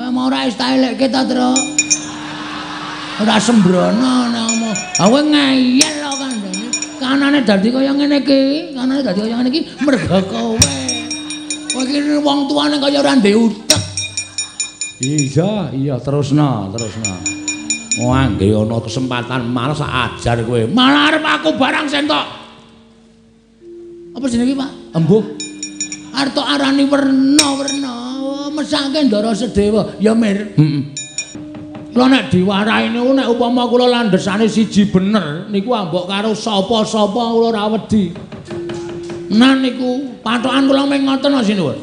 mau ora wis tak elekke ta, Tru. Ora sembrono nek omong. Aku ngeyel kok kandhane. Kanane dadi kaya ngene iki, kanane dadi kaya ngene iki mergo kowe. Kowe iki wong tuane kaya ora ndek utek. Iya, terusno. Wah, nggih ana kesempatan malah sak ajar kowe. Malah arep aku barang sentok. Apa jenenge Pak? Embuh. Arep arani werna-werna. Mesake ndara sedewa. Ya Mir. Heeh. Kula nek diwarai niku nek upama kula landhesane siji bener niku ambok karo sapa-sapa kula ora wedi. Nah niku patokan kula mung ngoten sinuwun.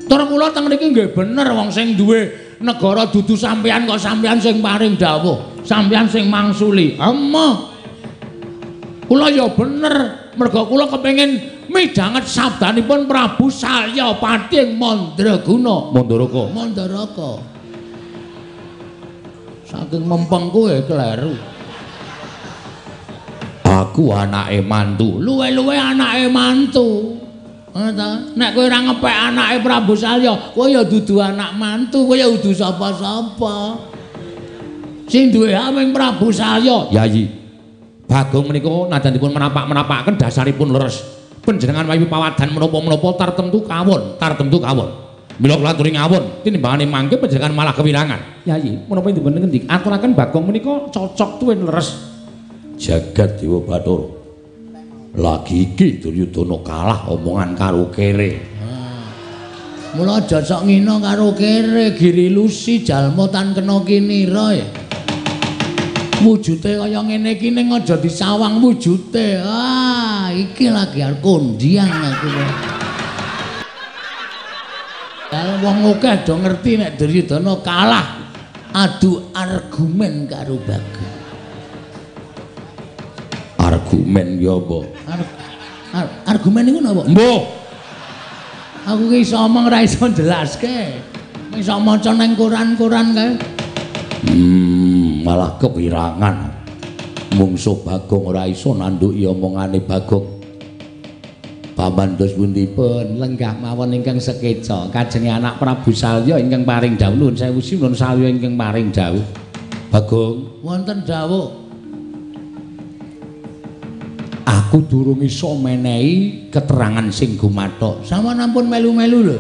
Tur kula teng mriki nggih bener wong sing duwe negara dudu sampean kok sampean sing paring dawuh, sampean sing mangsuli. Emoh. Kula ya bener mergo kula kepengin midhanget sabdanipun Prabu Salyapati ing Mandraguna. Mandaraka. Saking mempengku kleru. Aku anake mantu, luwe-luwe anake mantu. Nek kowe ora ngepek anake Prabu Salya, kowe ya dudu anak mantu, kowe ya dudu sapa-sapa. Sing duwe hak mung Prabu Salya. Yayi. Bagong menika nadanipun menapak-menapakaken dasaripun leres. Panjenengan wayu pawadan menapa-menapa tartemtu kawon. Mila kula aturi ngawon, tinimbangane mangke panjenengan malah kewirangan. Yayi, menapa dipun ngendi? Aturaken Bagong menika cocok tuwin leres. Jagat Dewa Bathara. Lagi iki Duryudana kalah omongan karo kere. Mula aja sok ngina karo kere, giri lusi jalma tan kena kinira ya. Wujute kaya ngene iki ning aja disawang wujute. Iki lagi arep kondian aku. Wong akeh do ngerti nek Duryudana kalah adu argumen karo Bagong. Argumen ya apa? Argumen niku napa? Mbuh. Aku ki iso omong ora iso jelaske. Iso maca nang koran-koran kae. Malah kewirangan. Mungsuh Bagong ora iso nanduki omongane Bagong. Pamandos pundipun lenggah mawon ingkang sekeca kajenge anak Prabu Salya ingkang paring dawuh nuwun sewu sinuwun Salya ingkang paring dawuh. Bagong wonten dawuh. Aku durung iso menehi keterangan sing gumathok. Sampeyan ampun melu-melu lho.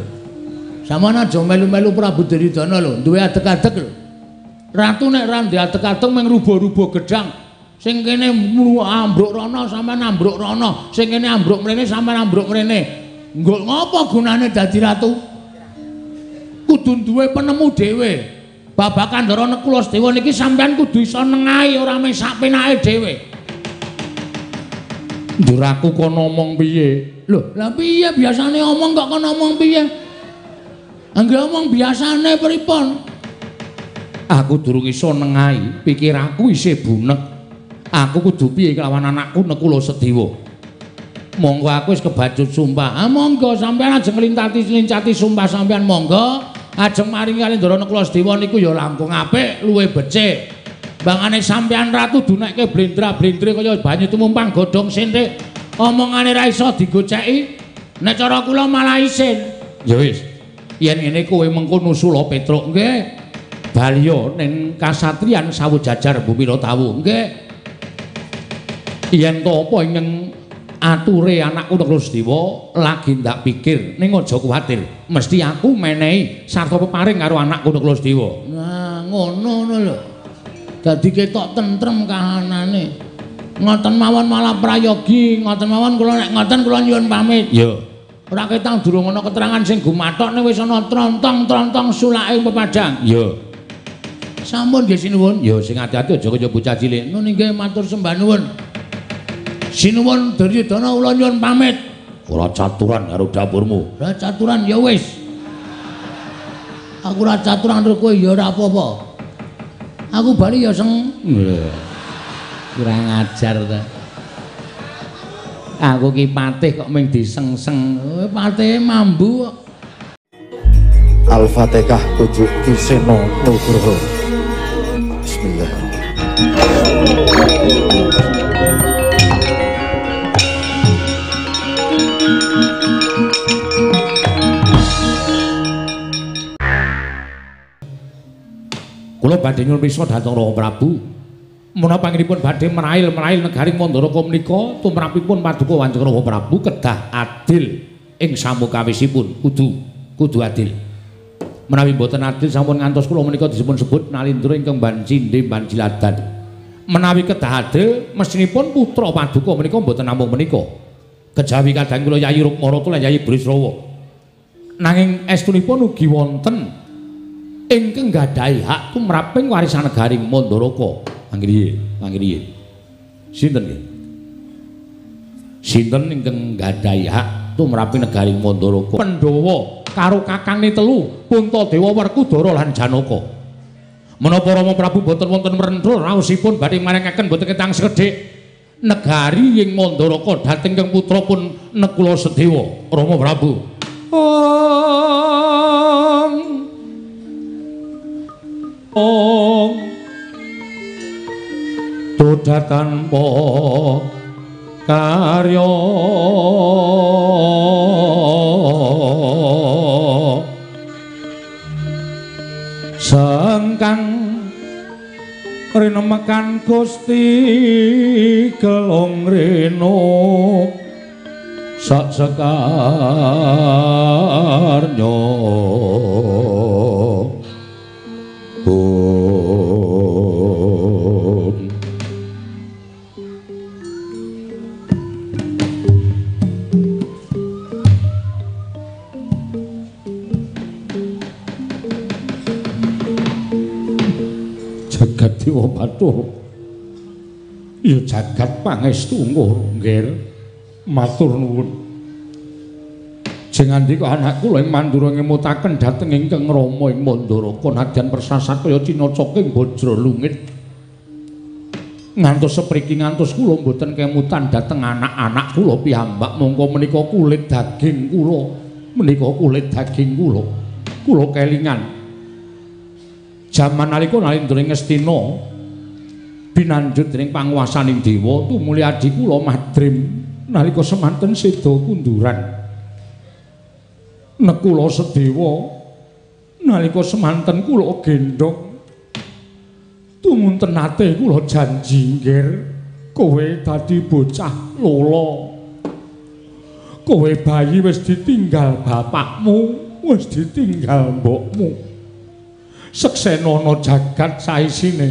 Sampeyan aja melu-melu Prabu Duryudana lho, duwe adeg-adeg lho. Ratu nek ra ndek adeg-adeg mung rubuh-rubuh gedang. Sing kene ambruk rono sampeyan ambruk rono, sing kene ambruk mrene sampeyan ambruk mrene. Nggo ngopo gunane dadi ratu? Kudu duwe penemu dhewe. Babakan Ndara Nekulasedewa niki sampeyan kudu iso nengahi ora mung sak penake dhewe. Ndur aku kono ngomong piye? Lho, lah piye biasane omong kok kono ngomong piye? Angge omong biasane pripun? Aku durung iso nengahi, pikiranku isih bunek. Aku kudu piye kelawan anakku Nekulasedewa. Monggo aku wis kebacut sumpah. Monggo sampeyan ajeng nglintati sumpah sampeyan monggo. Ajeng maring kali Ndara Nekulasedewa niku ya langkung apik, luwih becik. Bangane sampeyan ratu dunekke blendra-blendre kaya banyu tumumpang godhong sinthik. Omongane ra iso digoceki. Nek cara kula malah isin. Ya wis. Yen ngene kowe mengko nusula Petruk nggih. Balya ning kasatriyan Sawujajar Bumira Tawu nggih. Yen to apa ingkang ature anakku Nekulasedewa lagi ndak pikir ning aja kuwatir. Mesti aku menehi sarta peparing karo anakku Nekulasedewa. Nah, ngono lho. Dadi ketok tentrem kahanane. Ngoten mawon malah prayogi, ngoten mawon kula nek ngoten kula nyuwun pamit. Ya. Ora ketang durung ana keterangan sing gumathokne wis ana trontong-trontong sulake pepadang. Ya. Sampun nggih sinuwun. Ya sing ati-ati aja kaya bocah cilik. Nun nggih matur sembah nuwun. Sinuwun Duryudana kula nyuwun pamit. Ora caturan karo dapurmu. Ora caturan ya wis. Aku ora caturan karo kowe ya ora apa-apa. Aku bali ya seng. Kurang ajar ta. Aku ki patih kok mung disengseng. Patihe mambu kok. Al-Fatihah tujuh Kiseno Nugroho. Bismillahirrahmanirrahim. Kula badhe nyuwun pirsa dhateng Rama Prabu. Menapa panjenenganipun badhe merail negari Mandoraka menika tumrapipun paduka Kanjeng Rama Prabu kedah adil ing samukawisipun kudu adil. Menawi boten adil sampun ngantos kula menika disebut sebut nalindra ingkang bancinde banjiladan. Menawi kedah adil mesinipun putra paduka menika boten namung menika. Kejawi kadang kula Yayi Rukmarata lan Yayi Brisrawa. Nanging estunipun ugi wonten ingkang gadhahi hak tumraping warisan negari Mandoraka. Panggih sinten nggih? Sinten ingkang gadhahi hak tumraping negari Mandoraka? Pandhawa karo kakangne telu Puntadewa Werkudara lan Janaka. Menapa Rama Prabu boten wonten mrendra raosipun badhe maringaken boten ketang sekedhik negari ing Mandoraka dhateng kang putra pun Nekula Sedewa Rama Prabu. Tudha tanpa karya sangkang rinemekan Gusti kelong reno sak sekarnya jagat Dewa Bathara ya jagat pangestu nggir matur nuwun jeng andika anak kula ing Mandura ngemutaken dhateng ingkang Rama ing Mandoraka nadyan persasat kaya cinaca ing Bajralungit ngantos sepriki ngantos kula mboten kemutan dhateng anak-anak kula piyambak mongko menika kulit daging kula kelingan jaman nalika nalindra Ngastina binanjut dening panguwasaning dewa tumuli adi kula Madrim nalika semanten seda kunduran Nekula Sedewa nalika semanten kula gendhong tumunten ate kula janji nggir kowe dadi bocah lolo kowe bayi wis ditinggal bapakmu wis ditinggal mbokmu seksenana jagat saisine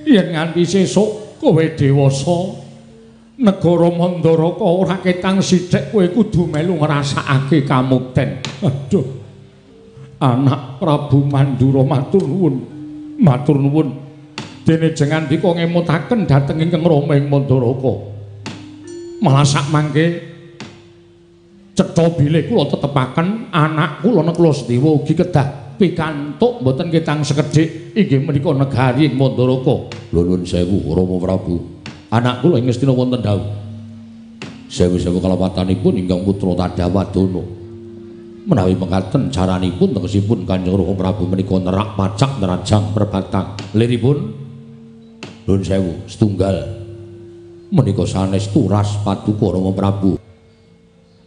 yen nganti sesuk kowe dewasa negara Mandoraka ora ketang sithik kowe kudu melu ngrasakake kamukten. Aduh anak Prabu Mandura matur nuwun dene jengan dika ngemutaken dhateng ingkang Rama ing Mandoraka malah sak mangke cetha bilih kula tetepaken anak kula Nekula Sedewa ugi kedah pikantuk mboten ketang sekedhik inggih menika negari ing Mandoraka. Lho nuwun sewu Rama Prabu. Anak kula ing Ngastina wonten dawuh. Sewu-sewu kalawatanipun ingkang putra Tadawadana. Menawi mekaten caranipun tegesipun Kanjeng Rama Prabu menika nerak pacak nerajang perbatang. Liripun nuwun sewu setunggal menika sanes turas paduka Rama Prabu.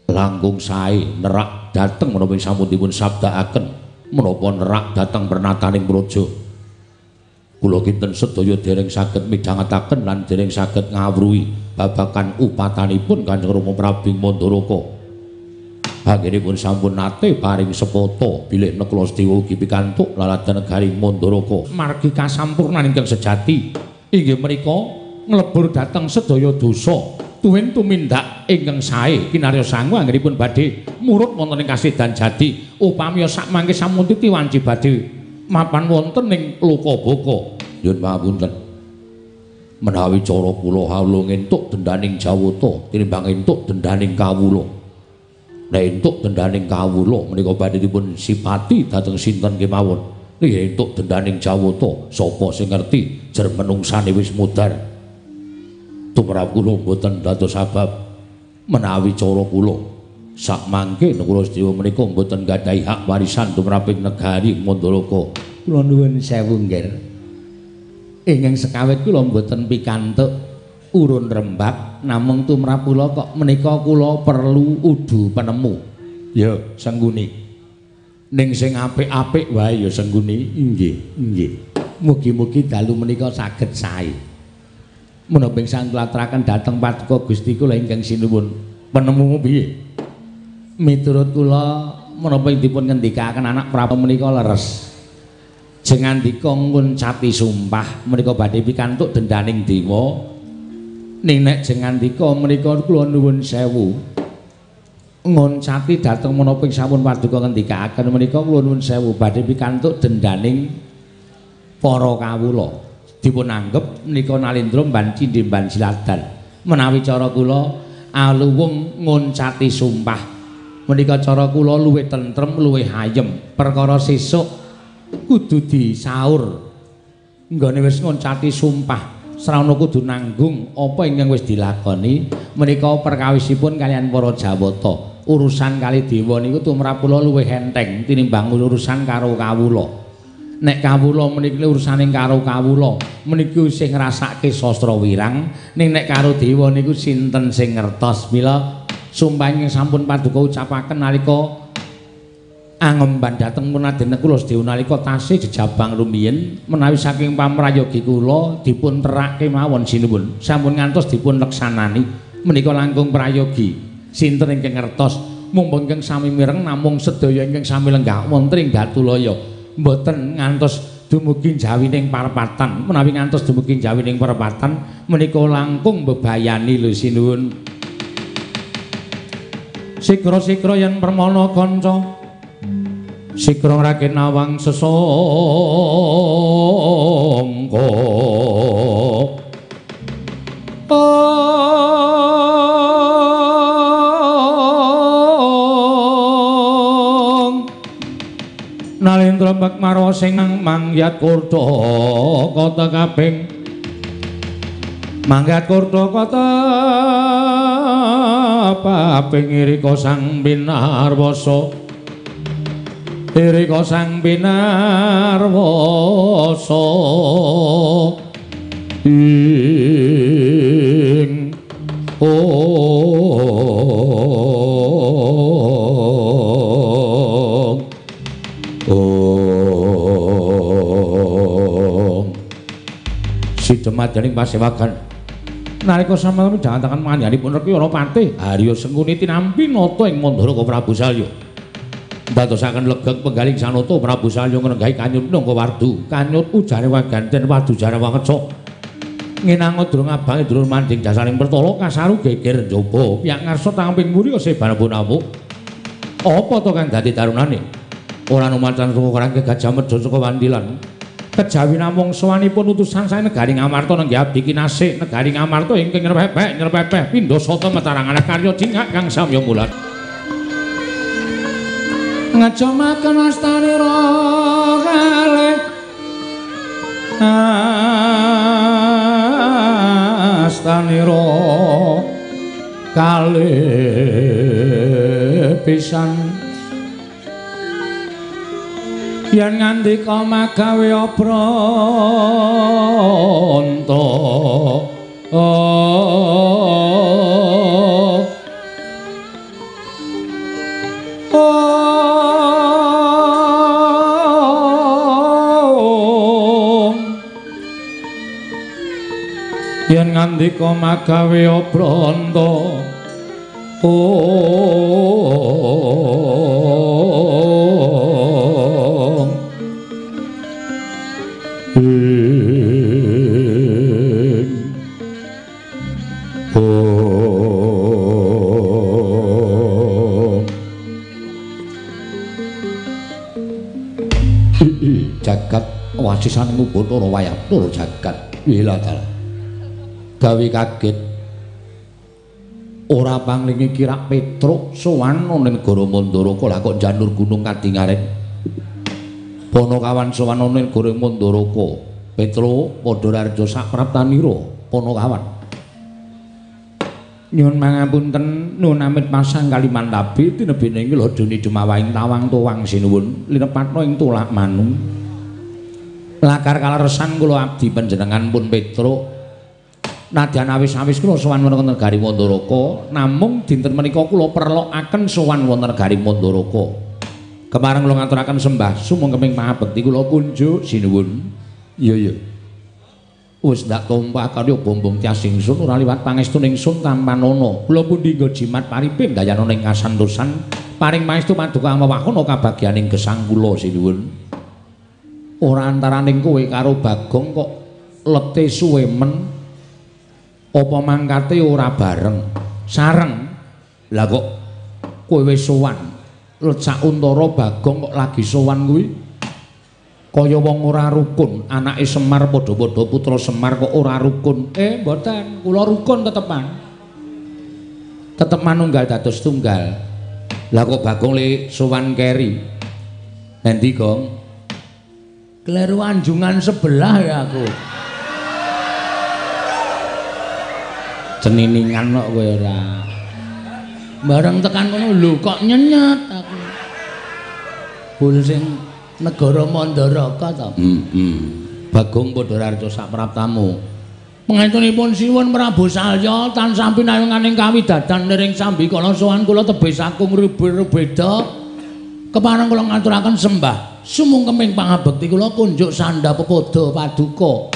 Langkung sae nerak dhateng menapa sampun dipun sabdaaken menapa nerak dhateng pernataning praja kula kinten sedaya dereng saged midhangetaken lan dereng saged ngawruhi babagan upatanipun Kanjeng Rama Prabu Mandoraka anggenipun sampun nate paring sepata bilih Nekula Sedewa ugi pikantuk laladan negari Mandoraka margi kasampurnan ingkang sejati inggih menika nglebur dhateng sedaya dosa tuwin tumindak ingkang sae kinarya sangu anggenipun badhe murut wonten ing kasedan jati upami sak mangke sampun titi wanci badhe mapan wonten ing Lokabaka nyuwun pangapunten menawi cara kula hawluh entuk dendaning Jawata tinimbang entuk dendaning kawula nek entuk dendaning kawula menika badhe dipun sipati dhateng sinten kemawon nek entuk dendaning Jawata sapa sing ngerti jer menungsane wis mudhar tumrap kula mboten dados sabab menawi cara kula sak mangke Nekula Sedewa menika mboten gadhahi hak warisan tumraping negari Mandoraka. Kula nuwun sewu nggih. Ingkang sekawit kula mboten pikantuk urun rembak namung tumrap kula kok menika kula perlu udu penemu. Ya, sengguni. ning sing apik-apik wae ya Sengguni. Nggih. Mugi-mugi dalu menika saged sae. Menapa ingkang klaturaken dhateng Paduka Gusti kula ingkang sinuwun. Penemumu piye? Miturut kula menapa dipun ngendikaken anak Prabu menika leres. Jengandika nguncati sumpah menika badhe pikantuk dendaning dewa. Ning nek jengandika menika kula nuwun sewu. Nguncati dhateng menapa sampun Paduka ngendikaken menika kula nuwun sewu badhe pikantuk dendaning para kawula. Dipun anggep menika Nalendra mban cindhe mban siladan. Menawi cara kula aluwung nguncati sumpah menika cara kula luwih tentrem, luwih ayem. Perkara sesuk kudu disaur. Nggone wis nguncati sumpah, srana kudu nanggung apa ingkang wis dilakoni. Menika perkawisipun kalian para Jawata. Urusan kali dewa niku tumrap kula luwih enteng tinimbang urusan karo kawula. Nek kawula meniki urusaning karo kawula meniki sing ngrasake sastra wirang, ning nek karo dewa niku sinten sing ngertos. Mila sumpah ingkang sampun Paduka ucapaken nalika angemban dhateng punaden kula sedaya nalika tasih jejabang rumiyin menawi saking pamrayogi kula dipun terake mawon sinuwun sampun ngantos dipun leksanani menika langkung prayogi sinten ingkang ngertos mumpung ingkang sami mireng namung sedaya ingkang sami lenggah wonten ing Datulaya mboten ngantos dumugi jawining parepatan. Menawi ngantos dumugi jawining parepatan menika langkung bebayani lho sinuwun. Sikra-sikra yen permana kanca sikra raken awang sesangka Nalendra Bakmara sing mangyat kurta kata kaping mangyat kurta kata kaping irika sang binarwasa irika sang binarwasa ing Sidemadaning pasewagan nalika sampun jantangan manyanipun reki ana patih Harya Sengkuni tinampi nata ing Mandaraka Prabu Salya ndadosaken legeg penggaling sanata Prabu Salya ngrenggahi kanyut nangka wardu kanyut ujare waganten wadu jare wangeca nginang durung abange durung manding jasaning pertala kasaru geger njaba piyak ngarsa tamping muri sebanipun amuk apa to kang dadi tarunane ora numacan saka Gajah Medha saka Wandilan kejawi namung sowanipun utusan sae negari Ngamarta nenggih abdi kinasih negari Ngamarta ingkang nyerpepek pindha sata matarangan karya cingak kang samya mulat ngajamaken astanira kalih astanira kalih pisan yen ngandika magawe apranta yen ngandika magawe apranta jagat wasisan Batara Wayapura jagat wiladala gawe kaget ora panglingi kirak Petruk sowan ning negara Mandaraka lha kok janur gunung kadingaren Panakawan sowan ning negara Mandaraka Petruk padha raja sapraptanira Panakawan nyuwun mangapunten nuwun amit pasang Kalimantabi tinebene ing Ladoni Dumawahing tawang tuwang sinuwun linepatna ing tulak manung lakar kaleresan kula abdi panjenengan pun Petruk nadyan awis-awis kula sowan wonten negari Mandaraka namung dinten menika kula perlokaken sowan wonten negari Mandaraka Kemareng kula ngaturaken sembah sumung keming pangabekti kula kunjuk sinuwun. Iya. Wis ndak tumpah kali bombong tias ingsun ora liwat pangestuning ingsun tampanana. Kula pundi nggo jimat paripin dayana ing kasantosan paring pangestu paduka mawakana kabagyaning gesang kula sinuwun. Ora antaraning kowe karo Bagong kok lete suwe men apa mangkate ora bareng sareng. Lah kok kowe wis sowan Lecak Untara Bagong kok lagi sowan kuwi kaya wong ora rukun. Anake Semar padha-padha putra Semar kok ora rukun. Mboten, kula rukun tetepan. Tetep manunggal dados tunggal. Lah kok Bagong le sowan keri. Endi, Gong? Kleru anjungan sebelah ya aku. Ceniningan kok kowe ora. Bareng tekan kono lho kok nyenyet aku. Bul sing negara Mandaraka ta. Bagong Padhararja sapraptamu. Pengentunipun sinuwun Prabu Salya tansah pinayunganing kawidadan niring sambikala sowan kula tebih saking rubeda kepareng kula ngaturaken sembah sumung keming pangabekti kula kunjuk sandha pepoda paduka.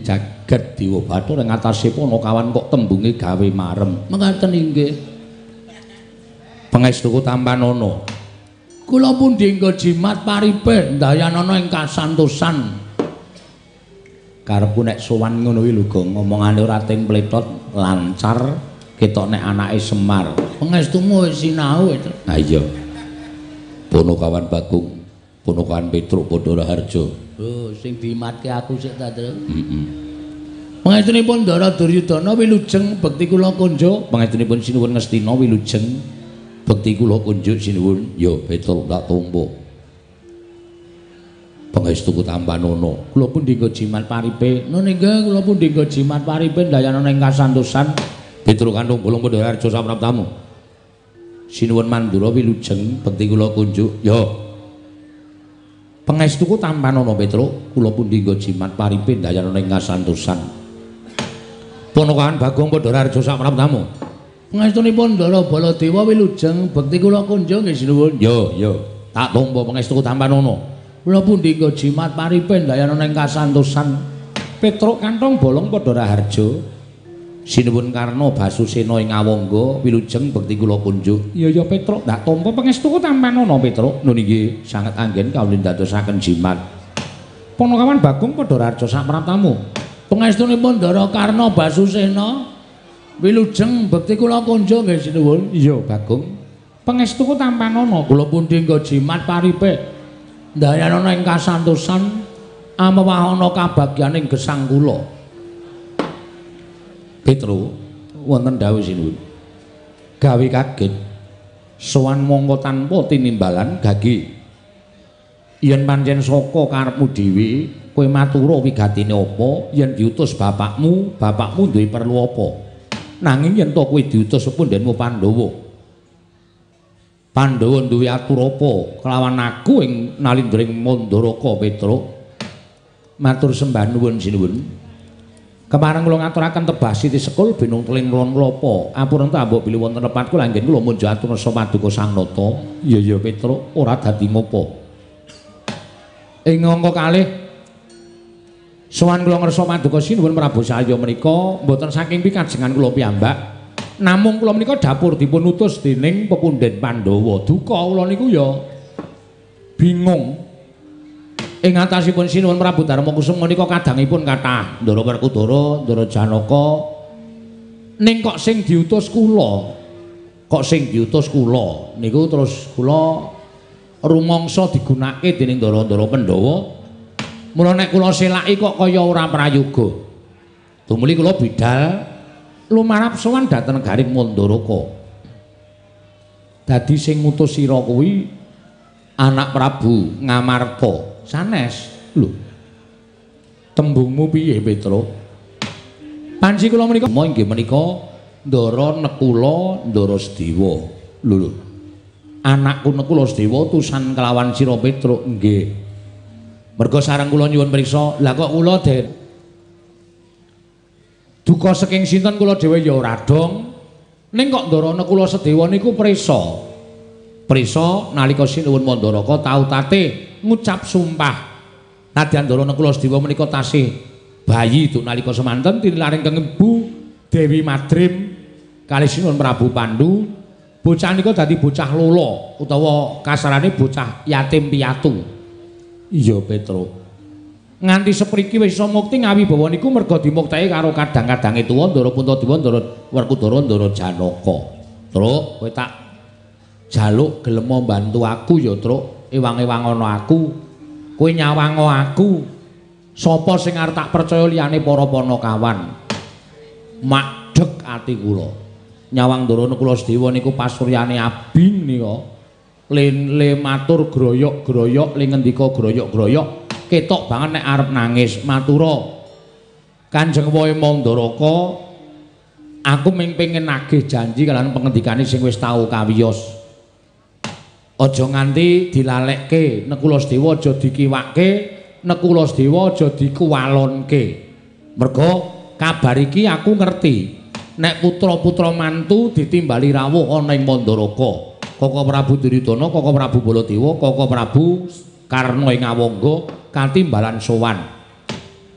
Jagat Dewa Bathara ing atase Panakawan kok tembunge gawe marem. Mekaten inggih. Pangestuku Tampanana. Kula pundi nggo jimat paripin dayanana ing kasantosan. Karepku nek sowan ngono kuwi lho, Gong, ngomongane ora ting pletot, lancar, ketok nek anake Semar. Pangestumu wis sinau itu. Ha iya. Panakawan Bagong, Panakawan Petruk Padhararja. Oh, sing dimatke aku sik ta, Tru? Pangestunipun Ndara Duryudana wilujeng bekti kula kunjuk, pangestunipun sinuwun Ngastina wilujeng bekti kula kunjuk sinuwun. Ya, Petruk tak tampa. Pangestuku Tampanana, kula pundi nggo jimat paripe. Nggih, kula pundi nggo jimat paripe dayanana ing kasantosan. Petruk Kandung Bolong Padhararja sapraptamu. Sinuwun Mandura wilujeng bekti kula kunjuk. Ya. Pangestuku Tampanana Petruk, kula pundi nggo jimat paripe dayanana ing kasantosan. Panakawan Bagong Padhararja sapraptamu. Pangestunipun Ndara Baladewa wilujeng bekti kula kunjuk nggih sinuwun. Ya. Tak tampa pangestuku Tampanana. Kula pundi nggo jimat paripen dayanana ing kasantosan. Petruk Kantong Bolong Padhararja. Sinuwun Karna Basusena ing Awangga wilujeng bekti kula kunjuk. Ya Petruk, ndak tampa pangestuku Tampanana Petruk. Nun inggih sanget anggen kawula dadosaken jimat. Panakawan Bagong Padhararja sapraptamu. Pangestunipun Ndara Karna Basusena wilujeng bekti kula kunjuk nggih sinuwun. Iya Bagong. Pangestuku Tampanana, kula pundi nggo jimat paripe dayanana ing kasantosan amawahana kabagyaning gesang kula. Petruk wonten dawuh sinuwun. Gawe kaget sowan mongko tanpa tinimbalan gage. Yen pancen saka karepmu dhewe kowe matura wigatine apa, yen diutus bapakmu duwe perlu apa. Nanging yen to kowe diutus pundhenmu Pandhawa duwe atur apa kelawan aku ing nalindring Mandaraka Petruk. Matur sembah nuwun sinuwun. Kemareng kula ngaturaken tebasiti sekul binung teling ron klapa. Ampun ta mbok bilih wonten lepat kula anggen kula munjuk atur rasa paduka Sang Nata. Iya Petruk, ora dadi ngopo. Ing angka kalih sowan kula ngersa paduka sinuwun Prabu Salya menika mboten saking pikajengan kula piyambak. Namung kula menika dapur dipun utus dening pepundhen Pandhawa. Duka kula niku ya bingung. Ing atasipun sinuwun Prabu Darmakusuma menika kadangipun kathah Ndara Werkudara, Ndara Janaka. Ning kok sing diutus kula? Kok sing diutus kula niku terus kula rumangsa digunakake dening Ndara-ndara Pandhawa. Mula nek kula selaki kok kaya ora prayoga. Tumuli kula bidal lumarap sowan dhateng negaring Mandaraka. Dadi sing ngutus sira kuwi anak Prabu Ngamarta. Sanes. Lho. Tembungmu piye, Petruk? Panci kula menika inggih menika Ndara Nekula, Ndara Sedewa. Lho. Anakku Nekula Sedewa tusan kelawan sira Petruk nggih. Merga sareng kula nyuwun priksa, lah kok kula duka saking sinten kula dhewe ya ora dong. Ning kok Ndara Nekula Sedewa niku prisa. Prisa nalika Sinuwun Mandaraka tau tate ngucap sumpah nadyan Ndara Kulasedewa menika tasih bayi itu nalika semanten tinilaring Ibu Dewi Madrim kalih Sinuwun Prabu Pandhu bocah nika dadi bocah lolo utawa kasarane bocah yatim piatu. Iya Petro. Nganti sepriki wis isa mukti ngawibawa niku merga dimuktake karo kadang-kadange tuwa Ndara Puntadewa Ndara Werkudara Ndara Janaka. Truk kowe tak jaluk gelem mbantu aku ya Truk, ewang-ewangono aku. Kowe nyawango aku. Sapa sing arep tak percaya liyane para Panakawan? Madheg ati kula. Nyawang Ndara Kulasedewa niku pasuryane abing nika. Le matur groyok-groyok, le ngendika groyok-groyok, ketok banget nek arep nangis. Matura Kanjeng Wae Mandaraka, aku mung pengin nagih janji kalian pengendikane sing wis tau kawiyos. Aja nganti dilalekke, nek Kulasedewa aja dikiwakke, nek Kulasedewa aja dikuwalonke. Merga kabar iki aku ngerti nek putra-putra mantu ditimbali rawuh ana ing Mandaraka. Kaka Prabu Duryudana, Kaka Prabu Baladewa, Kaka Prabu Karna ing Awangga katimbalan sowan.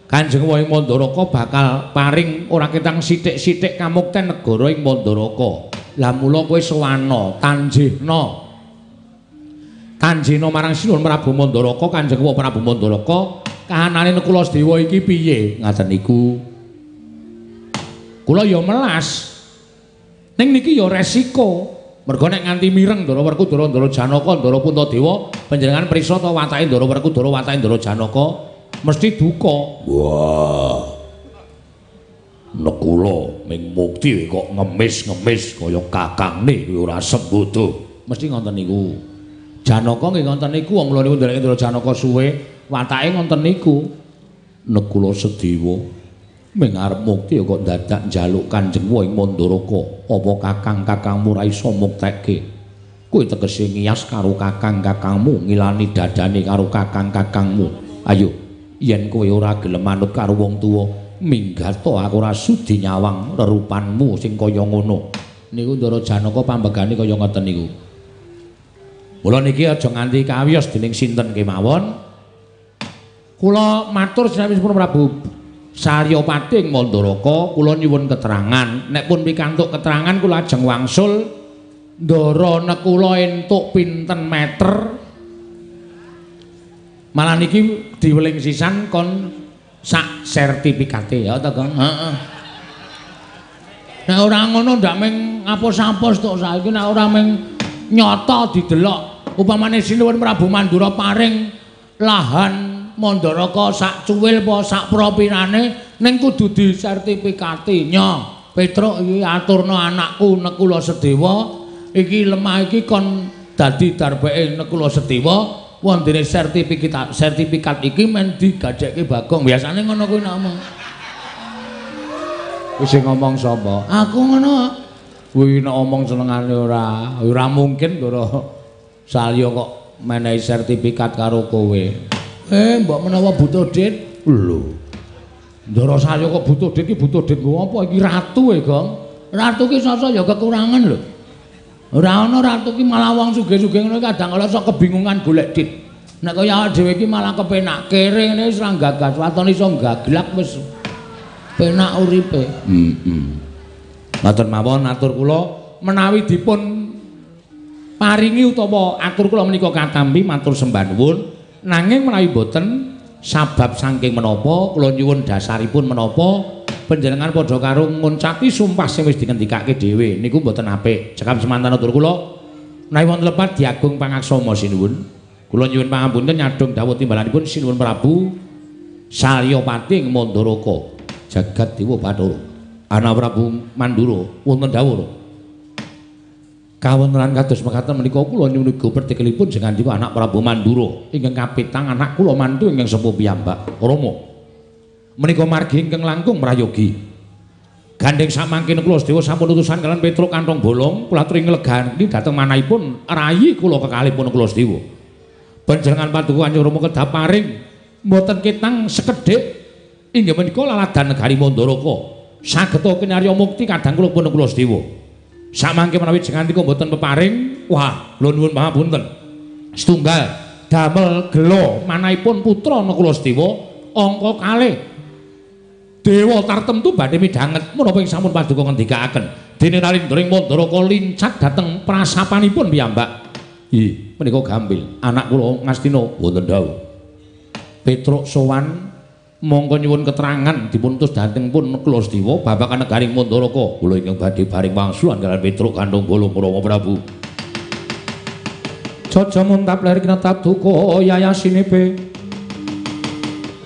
Kanjeng Wae Mandaraka bakal paring ora ketang sithik-sithik kamukten negara ing Mandaraka. Lah mula kowe sowana, tanjena marang Sinuwun Prabu Mandaraka, Kanjeng Wae Prabu Mandaraka, kahanane Kulasedewa iki piye? Ngaten niku. Kula ya melas. Ning niki ya resiko. Merga nek nganti mireng Ndara Werkudara Ndara Janaka Ndara Puntadewa panjenengan prisa ta watake Ndara Werkudara watake Ndara Janaka mesti duka. Wah. Nek kula ming mukti kok ngemis-ngemis kaya kakangne ora sembodo. Mesti ngoten niku. Janaka nggih ngoten niku wong kula niku ndelok Ndara Janaka suwe watake ngoten niku. Nek kula Sedewa ming arep mukti kok dadak njaluk Kanjeng Wae Mandaraka. Apa kakang-kakangmu ra iso muktekke? Kowe tegese ngiyas karo kakang-kakangmu, ngilani dadane karo kakang-kakangmu. Ayo, yen kowe ora gelem manut karo wong tuwa, minggato aku ora sudi nyawang rerupanmu sing kaya ngono. Niku Ndara Janaka pambegane kaya ngoten niku. Mula niki aja nganti kawiyos dening sinten kemawon. Kula matur sinawun Prabu Saryapati ing Mandaraka, kula nyuwun keterangan. Nek pun pikantuk keterangan kula ajeng wangsul ndara nek kula entuk pinten meter. Malah niki diweling sisan kon sak sertifikate ya ta, Kang? Heeh. Nek ora ngono ndak mung apus-apus tok saiki, nek ora mung nyata didelok. Upamane Sinuwun Prabu Mandura paring lahan Mandaraka sak cuwil apa sak propirane ning kudu disertifikati. Nya, Petruk iki aturna anakku nek kula Sedewa iki lemah iki kon dadi darbeke nek kula Sedewa wondene sertifikat iki men digajekke Bagong. Biasane ngono kuwi ngomong. Wis ngomong sapa? Aku ngono. Kuwi nek omong senengane ora mungkin Ndara Salya kok menehi sertifikat karo kowe. Mbok menawa butuh dit. Lho. Ndara Salya kok butuh dit iki butuh dit nggo apa iki ratu Gong. Ratu ki sasa ya kekurangan lho. Ora ana ratu ki malah wong sugih-sugih ngono kadang kala sok kebingungan golek dit. Nek kaya awake dhewe iki malah kepenak kere ngene wis ra gagas, watone iso gaglak wis penak uripe. Matur mawon atur kula menawi dipun paringi utawa atur kula menika katampi matur sembah nuwun. Nanging menawi boten sabab saking menapa kula nyuwun dasaripun menapa panjenengan padha karo nguncaki sumpah sing wis dingendikake dhewe niku boten apik. Cekap semanten atur kula menawi wonten lepat diagung pangaksama sinuwun. Kula nyuwun pangapunten nyadong dawuh timbalanipun Sinuwun Prabu Saryapati ing Mandaraka jagat dewa Bathara. Ana Prabu Mandura wonten dawuh kawontenan kados mekaten menika kula nyuwun pertikelipun jenengan dika anak Prabu Mandura ingkang kapitang anak kula mantu ingkang sepuh piyambak Rama menika margi ingkang langkung prayogi gandeng samangkin kula Sedewa sampun utusan kalian Petruk kantong bolong kula aturi nglegani dhateng manahipun rayi kula kekalihipun kula Sedewa panjenengan paduka Kanjeng Rama kedah paring mboten ketang sekedhik inggih menika laladan negari Mandaraka sageta kinarya mukti kadang kula pun kula Sedewa Samangke menawi jengantika mboten peparing, wah, kula nuwun pangapunten. Setunggal damel gelo manahipun putra Nakula Sedewa angka kalih. Dewa tartemtu badhe midhanget menapa ing sampun paduka ngendikaaken dene Nalindring Mandaraka lincak dhateng prasapanipun piyambak. Nggih, menika Gampil, anak kula Ngastina wonten dawuh. Petruk sowan monggo nyuwun keterangan dipuntus dhateng pun Nakula Sedewa babagan negaring Mandaraka. Kula ingkang badhe baring wangsulan kaliyan Petruk kandhung kula Rama Prabu. Jaja muntap ler kinatap duka yayasinepe.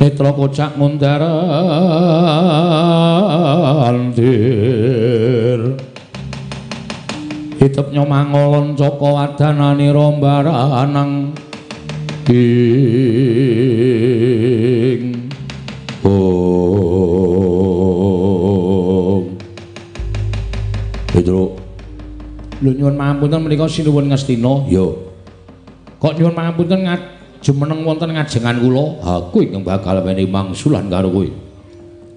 Netra kocak mundarandir. Hitep nyomangolon caka wadanane rombaranang ing Petruk, lho nyuwun pangapunten menika sinuwun Ngastina. Ya. Kok nyuwun pangapunten jumeneng wonten ngajengan kula, aku ingkang bakal menehi mangsulan karo kowe.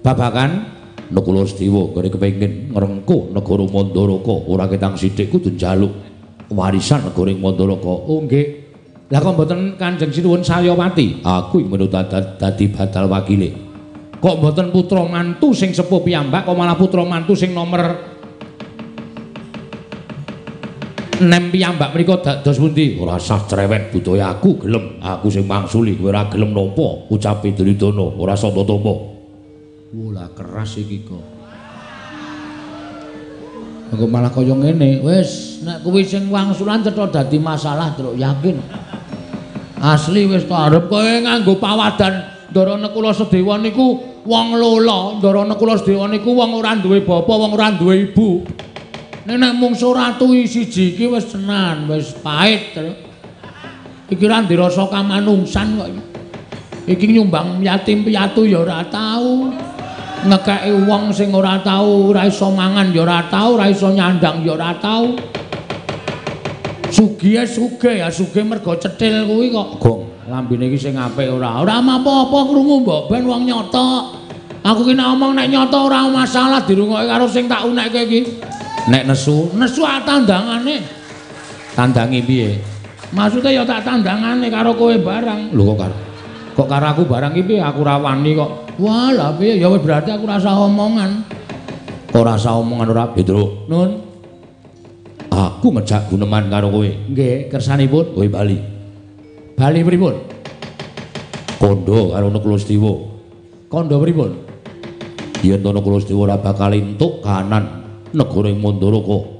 Babagan Nakula Sedewa kene kepengin ngrengkuh negara Mandaraka, ora ketang sithik kudu njaluk warisan negara Mandaraka. Oh nggih. Lah kok mboten Kanjeng Sinuwun Saryawati? Aku ing menut dadi batal wakile. Kok mboten putra mantu sing sepuh piyambak, kok malah putra mantu sing nomer 6 piyambak menika dados pundi? Ora sah cerewet budaya aku gelem, aku sing mangsuli kowe ora gelem napa ucape Duryudana, ora sapa tampa. Lah keras iki kok. Engko malah kaya ngene, wis nek kuwi sing wangsulan cetha dadi masalah, Truk, yakin. Asli wis to arep kowe nganggo pawadan Ndara Nakula Sedewa niku wong lola, Ndara Nakula Sedewa niku wong ora duwe bapa, wong ora duwe ibu. Nek mungsuh ratu siji iki wis tenan, wis pahit. Iki ra dirasa kamanungsan kok. Iki nyumbang yatim piatu ya ora tau. Ngekeki wong sing ora tau, ora iso mangan ya ora tau, ora iso nyandang ya ora tau. Sugih ya sugih mergo cethil kuwi kok. Gong, lambene iki sing apik ora. Ora apa-apa krungu mbok ben wong nyoto. Aku ki nek omong nek nyoto ora masalah dirungokke karo sing tak unekke iki. Nek nesu tandangane. Tandangi piye? Maksude ya tak tandangane karo kowe barang. Lho kok karo aku barang iki piye? Aku ra wani kok. Wah, lha piye? Ya wis berarti aku rasa omongan. Kok rasa omongan ora, Petruk? Nun. Aku ngejak guneman karo kowe. Nggih, kersanipun kowe bali. Bali pripun? Kandha karo Nakula Sedewa. Kandha pripun? Yen Nakula Sedewa ora bakal entuk kahanan negara Mandaraka.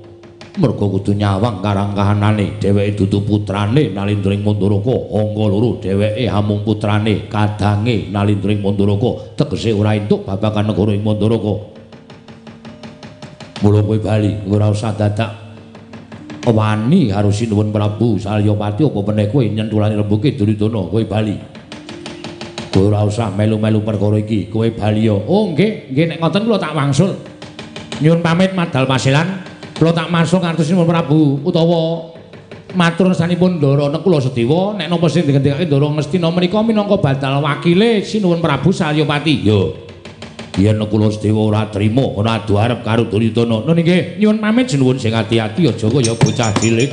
Merga kudu nyawang karang kahanane. Dheweke dudu putrane Nalindring Mandaraka. Angka loro dheweke amung putrane kadange Nalindring Mandaraka. Tegese ora entuk babagan negara Mandaraka. Mula kowe bali, ora usah dadak wani karo Sinuwun Prabu Saryawati apa meneh kowe nyentulane rembuke Duryudana, kowe bali. Kowe ora usah melu-melu perkara iki, kowe bali yo. Oh nggih, nek ngoten kula tak wangsul. Nyuwun pamit madal pasilan, kula tak masul kanthi Sinuwun Prabu utawa matur sanipun Ndara Nakula Sedewa nek napa sing digendhekake Ndara Ngastina menika minangka badal wakile Sinuwun Prabu Saryawati. Yo. Yen Nakula Sedewa ora trima, ora adu arep karo Duryudana. Nun nggih, nyuwun pamit sinuwun sing ati-ati aja kaya bocah cilik.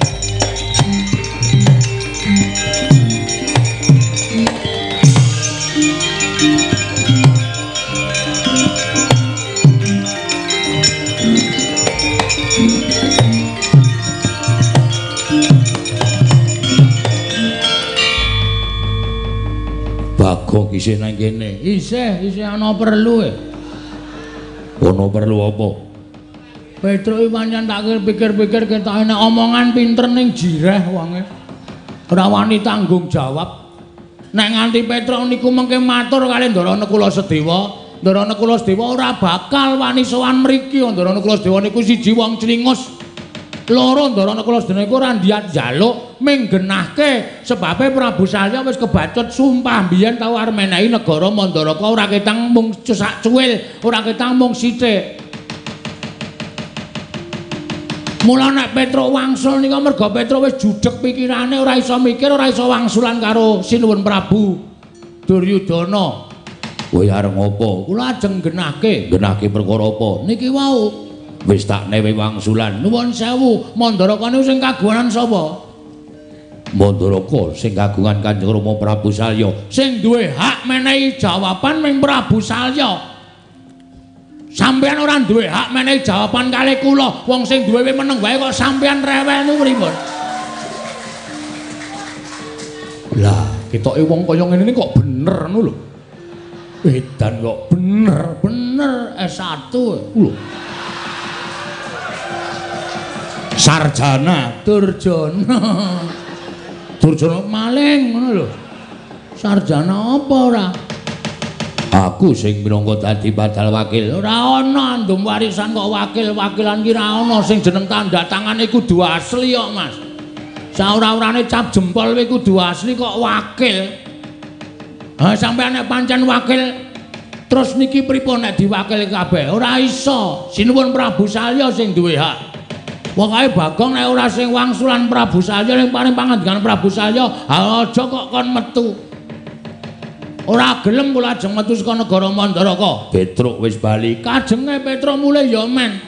Bagong isih nang kene. Isih ana perlu e. Ono perlu apa? Petruk iki pancen tak pikir-pikir ketoke nek omongan pinter ning jireh wonge. Ora wani tanggung jawab. Nek nganti Petruk niku mengke matur kali Ndara Nakula Sedewa, Ndara Nakula Sedewa ora bakal wani sowan mriki. Ndara Nakula Sedewa niku siji wong clingus. Loro Ndara Nakula Sedewa niku ora ndiyat njaluk ming genahke sebabe Prabu Salya wis kebacut sumpah biyen tau arep menehi negara Mandaraka ora ketang mung sak cuwil, ora ketang mung sithik. Mula nek Petruk wangsul nika merga Petruk wis judheg pikirane ora iso mikir, ora iso wangsulan karo Sinuwun Prabu Duryudana. Kowe arep ngopo? Kula ajeng genahke. Genahke perkara apa? Niki wau Wis tak newe wangsulan. Nuwun sewu, Mandaraka niku sing kagungan sapa? Mandaraka sing kagungan Kanjeng Rama Prabu Salya. Sing duwe hak menehi jawaban ming Prabu Salya. Sampeyan ora duwe hak menehi jawaban kalih kula. Wong sing duwe meneng wae kok sampeyan rewel niku pripun? Lah, ketoke wong kaya ngene kok bener ngono lho. Edan kok bener S1 lho. Sarjana Durjana. Durjana maling ngono lho. Sarjana apa ora? Aku sing minangka dadi badal wakil. Ora ana ndum warisan kok wakil-wakilan ki ora ana sing jeneng tanda tangane kudu asli kok, Mas. Saora-orane cap jempol kuwi kudu asli kok wakil. Ha sampeyan nek pancen wakil terus niki pripun nek diwakil kabeh? Ora iso. Sinuwun Prabu Salya sing duwe hak. Pokoke Bagong nek ora sing wangsulan Prabu Salya ning paring pangandikan Prabu Salya, aja kok kon metu. Ora gelem kula ajeng metu saka negara Mandaraka. Petruk wis bali. Kajenge Petruk mulih ya men.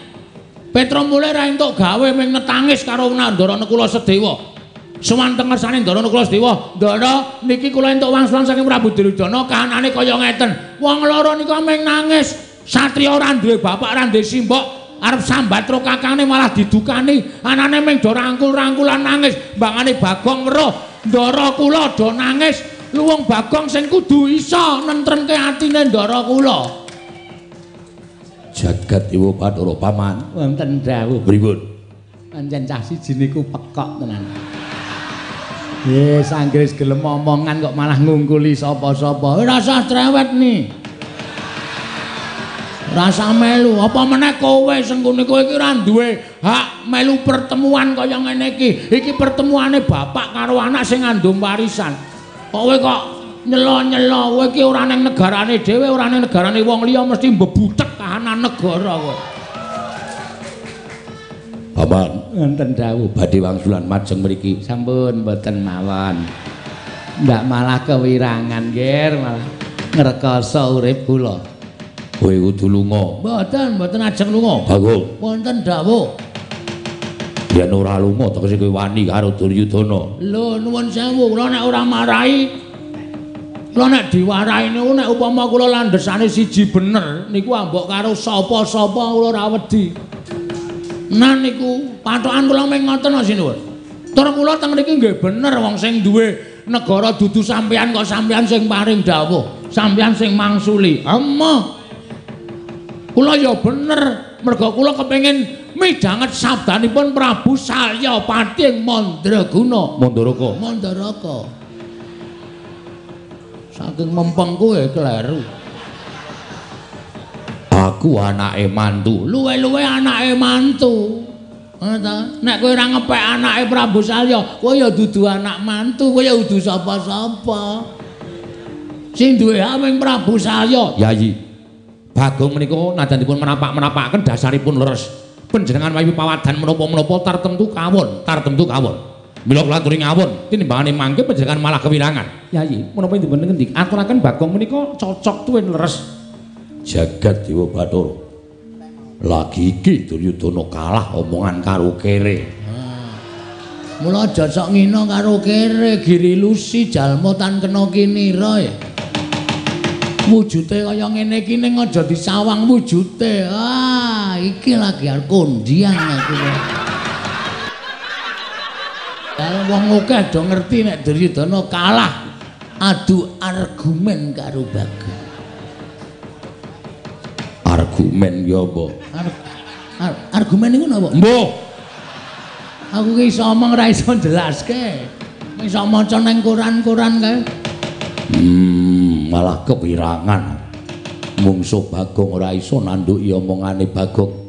Petruk mulih ra entuk gawe ming netangis karo Nandara Nekula Sedewa. Suwanten ngersane Ndara Nekula Sedewa, "Ndara, niki kula entuk wangsulan saking Prabu Duryudana, kahanane kaya ngeten. Wong loro nika ming nangis. Satriya ora duwe bapak, ora duwe simbok." Arep sambat ro kakane malah didukani, anane ming do rangkul-rangkulan nangis. Mbangane Bagong weruh Ndara kula do nangis, luwung Bagong sing kudu iso nentremke atine Ndara kula. Jagat Dewa Bathara Paman, wonten dawuh pripun? Pancen cah siji niku pekok tenan. Yes, Anggris gelem omongan kok malah ngungkuli sapa-sapa. Ora usah trewet ni. Rasa melu, apa meneh kowe sengkune kowe iki ora duwe hak melu pertemuan kaya ngene iki. Iki pertemuane bapak karo anak sing ngandum warisan. Kowe kok nyelo-nyelo, kowe iki ora ning negarane dhewe, ora ning negarane wong liya mesti mbebutek kahanan negara kowe. Paman, wonten dawuh badhe wangsulan majeng mriki. Sampun mboten mawon. Ndak malah kewirangan, Ger, malah ngrekoso urip kula. Kowe kudu lunga. Mboten ajeng lunga. Bagong. Wonten dawuh. Yen ora lunga tegese kowe wani karo Duryudana. Lho nuwun sewu, kula nek ora marahi. Kula nek diwarahi niku nek upama kula landhesane siji bener, niku ambok karo sapa-sapa kula ora wedi. Nah niku patokan kula mung ngoten sinuwun. Tur kula teng mriki nggih bener wong sing duwe negara dudu sampeyan kok sampeyan sing paring dawuh, sampeyan sing mangsuli. Emoh. Kula ya bener, merga kula kepengin midhanget sabdanipun Prabu Salya Pating Mandraguna. Mandaraka. Saking mempeng kowe kleru. Aku anake mantu. Luwe-luwe anake mantu. Nek kowe ora ngepek anake Prabu Salya, kowe ya dudu anak mantu, kowe ya dudu sapa-sapa. Sing duwe hak ming Prabu Salya. Yayi. Bagong menika nadanipun menapak-menapakaken dasaripun leres. Panjenengan wayu pawadan menapa-menapa tartemtu kawon. Mila kula aturi ngawon, tinimbangane mangke panjenengan malah kewirangan. Yayi, menapa dipun ngendi? Aturaken Bagong menika cocok tuwin leres. Jagat Dewa Bathara. Lagi iki Duryudana kalah omongan karo kere. Mula aja sok ngina karo kere, girilusi jalma tan kena kinira ya. Wujute kaya ngene iki ning aja disawang wujute. Ah, iki lagi arep kondian aku. Kalau wong akeh do ngerti nek Duryudana kalah adu argumen karo Bagong. Argumen ya apa? Argumen niku napa? Mbah. Aku ki iso omong ora iso jelaske. Iso maca nang koran-koran kae. Malah kewirangan. Mungsuh Bagong ora iso nanduki omongane Bagong.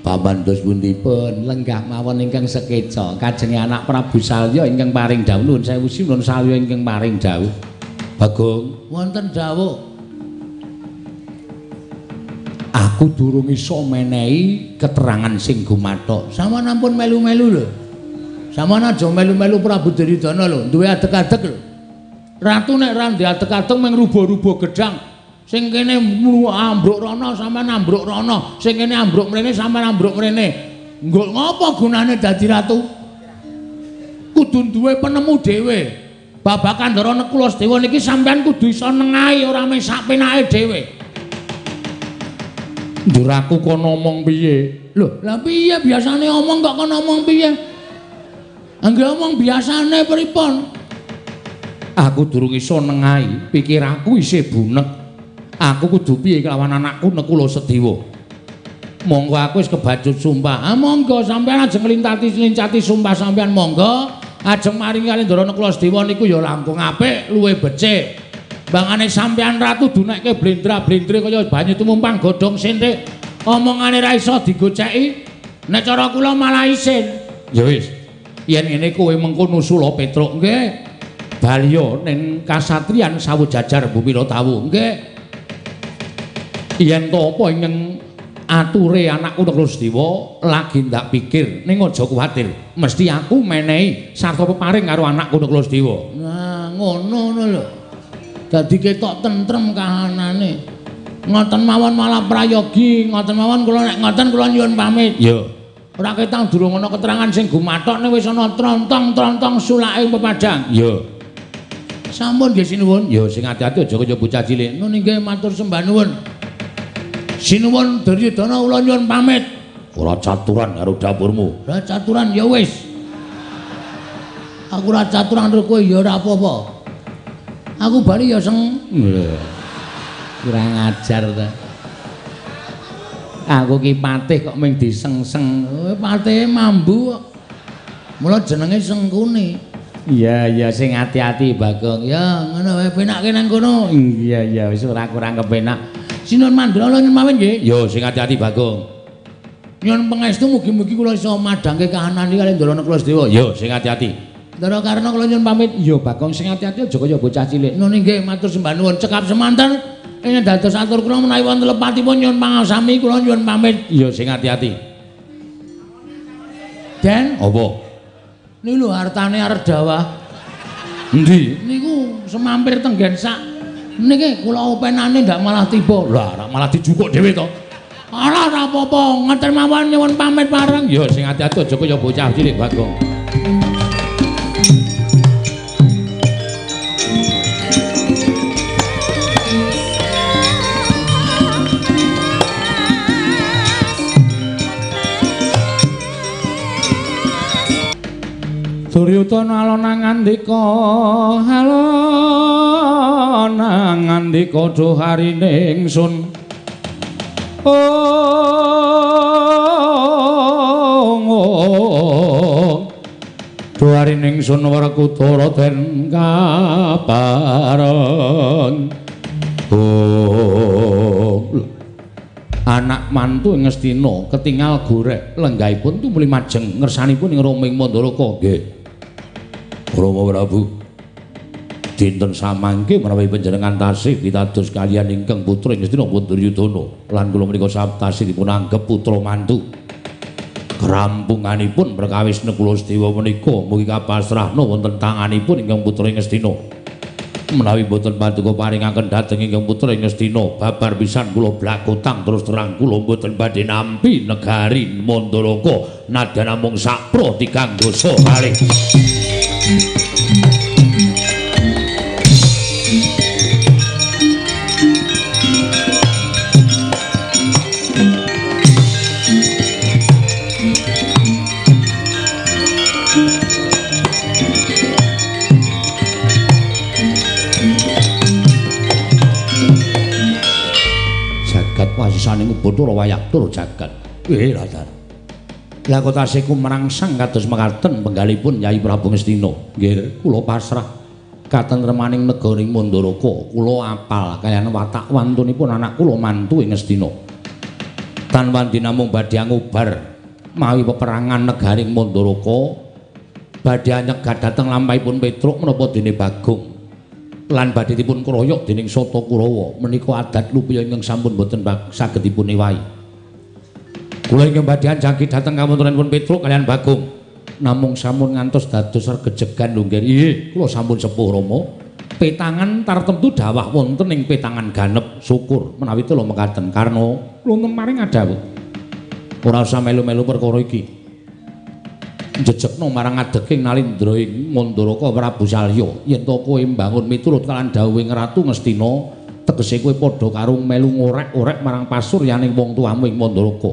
Pamandos pundipun lenggah mawon ingkang sekeca kajenge anak Prabu Salya ingkang paring dawuh nuwun sewu sinuwun Salya ingkang paring dawuh. Bagong, wonten dawuh. Aku durung iso menehi keterangan sing gumathok. Sampeyan ampun melu-melu lho. Sampeyan aja melu-melu Prabu Duryudana lho, duwe adeg-adeg lho. Ratu nek ra ndek adeg-adeg mung rubo-rubo gedang. Sing kene ambruk rono sampean ambruk rono, sing kene ambruk mrene sampean ambruk mrene. Nggo ngopo gunane dadi ratu? Kudu duwe penemu dhewe. Babakan Ndara Nekulasedewa niki sampean kudu iso nengahi ora mung sak penake dhewe. Nduraku kon ngomong piye? Lho, lah piye biasane omong kok kon ngomong piye? Angge omong biasane pripun? Aku durung iso nengahi, pikiranku isih bunek. Aku kudu piye kelawan anakku Nekulasedewa. Monggo aku wis kebacut sumpah. Ah monggo sampean ajeng nglintati sumpah sampean monggo. Ajeng maringi kali Ndara Nekulasedewa niku ya langkung apik, luwih becik. Bangane sampean ratu dunekke blendra-blendre kaya banyu tumumpang godhong sintik. Omongane ra iso digoceki. Nek cara kula malah isin. Ya wis. Yen ngene kowe mengko nusula Petruk nggih. Balya ning kasatriyan Sawujajar Bumi Tawu nggih. Yen to apa ingkang ature anakku Nekulasedewa lagi ndak pikir ning aja kuwatir. Mesti aku menehi sarta peparing karo anakku Nekulasedewa. Nah, ngono lho. Dadi ketok tentrem kahanane. Ngoten mawon malah prayogi, ngoten mawon kula nek ngoten kula nyuwun pamit. Ya. Ora ketang durung ana keterangan sing gumathok nek wis ana trontong-trontong sulake pepadang. Ya. Sampun nggih sinuwun. Ya sing ati-ati aja kaya bocah cilik. Nun nggih matur sembah nuwun. Sinuwun Duryudana kula nyuwun pamit. Ora caturan karo dapurmu. Ora caturan ya wis. Aku ora caturan karo kowe ya ora apa-apa. Aku bali ya seng. Kurang ajar ta. Aku ki patih kok mung disengseng. Patih mambu kok. Mula jenenge Sengkuni. Iya sing ati-ati Bagong. Ya ngono wae penake nang kono. Iya wis ora kurang kepenak. Sinuwun mandura nyuwun pamit nggih. Ya sing ati-ati Bagong. Nyuwun pangestu mugi-mugi kula iso madhangke kahanan iki kali Ndara Nekulasedewa. Ya sing ati-ati. Ndara Karna kula nyuwun pamit. Ya Bagong sing ati-ati aja kaya bocah cilik. Nun nggih matur sembah nuwun cekap semanten. Ing dados atur kula menawi wonten lepatipun nyuwun pangasami kula nyuwun pamit. Ya sing ati-ati. Den, apa? Niku lho hartane arep dawah. Endi? Niku semampir tenggen sak. Niki kula openane ndak malah tiba. Lah, malah dijukuk dhewe to. Ora apa-apa, ngoten mawon nyuwun pamit bareng. Ya sing ati-ati aja kaya bocah cilik Bagong. Duryudana alona ngandika alona ngandika dhuharine ingsun dhuharine ingsun Werkudara den kapareng anak mantu ing Ngastina ketingal gorek lenggahipun tumuli majeng ngersanipun ing Roming Mandalaka nggih Rama Prabu dinten samangke menawi panjenengan tasih pitados kaliyan ingkang putra ing Ngastina Duryudana lan kula menika tasih dipun anggep putra mantu kerampunganipun perkawis Nekulasedewa menika mugi kapasrahna wonten tanganipun ingkang putra ing Ngastina menawi boten paduka paringaken dhateng ingkang putra ing Ngastina babar pisan kula blakotang terus terang kula boten badhe nampi negari Mandalaka nadyan namung sapra tigang dosa kalih jagat wasisaning Bathara Wayaktur jagat radar. Lah kok tasih kumrangsang kados mekaten penggalipun Nyai Prabu Ngastina. Nggih, kula pasrah katentremaning negaring Mandalaka. Kula apal kaliyan watak wantunipun anak kula mantu ing Ngastina. Tanpa dinamung badhe ngubar mawi peperangan negaring Mandalaka badhe nyegat dhateng lampahipun Petruk menapa dene Bagong. Lan badhe dipun kroyok dening Sata Kurawa. Menika adat lupiya ingkang sampun boten saged dipun ewahi. Kula ingkang badhe jangki dhateng kamontenanipun Petruk kaliyan Bagong. Namung sampun ngantos dados regejegan lho nggih. Nggih, kula sampun sepuh Rama. petangan tartemtu dawah wonten ing petangan ganep syukur menawi kula mekaten karena lunten maring adawuh ora usah melu-melu perkara iki njejekno marang adeking Nalindra ing Mandaraka Prabu Salya yen to kowe mbangun miturut kalan dawuhing Ratu Ngastina tegese kowe padha karo melu ngorek-orek marang pasuryaning wong tuamu ing Mandaraka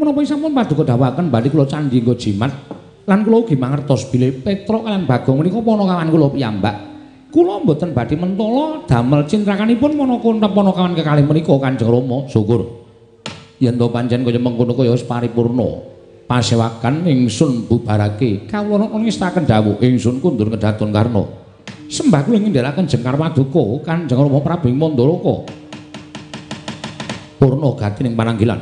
menapa sampun paduka dawuhaken badhe kula candhi nggo jimat lan kula ugi mangertos bilih Petra kalan Bagong menika ponokawan kula piyambak kula mboten badhe mentala damel cintrakanipun ponokawan kekalih menika Kanjeng Rama syukur yen to pancen kaya mengkono kaya wis paripurna pasewakan ingsun bubarake kawula ngestaken dawuh ingsun kundur ngedaton karna sembah kula ngendharaken Jengkar Paduka Kanjeng Rama Prabu Mandaraka purna gati ning pananggilan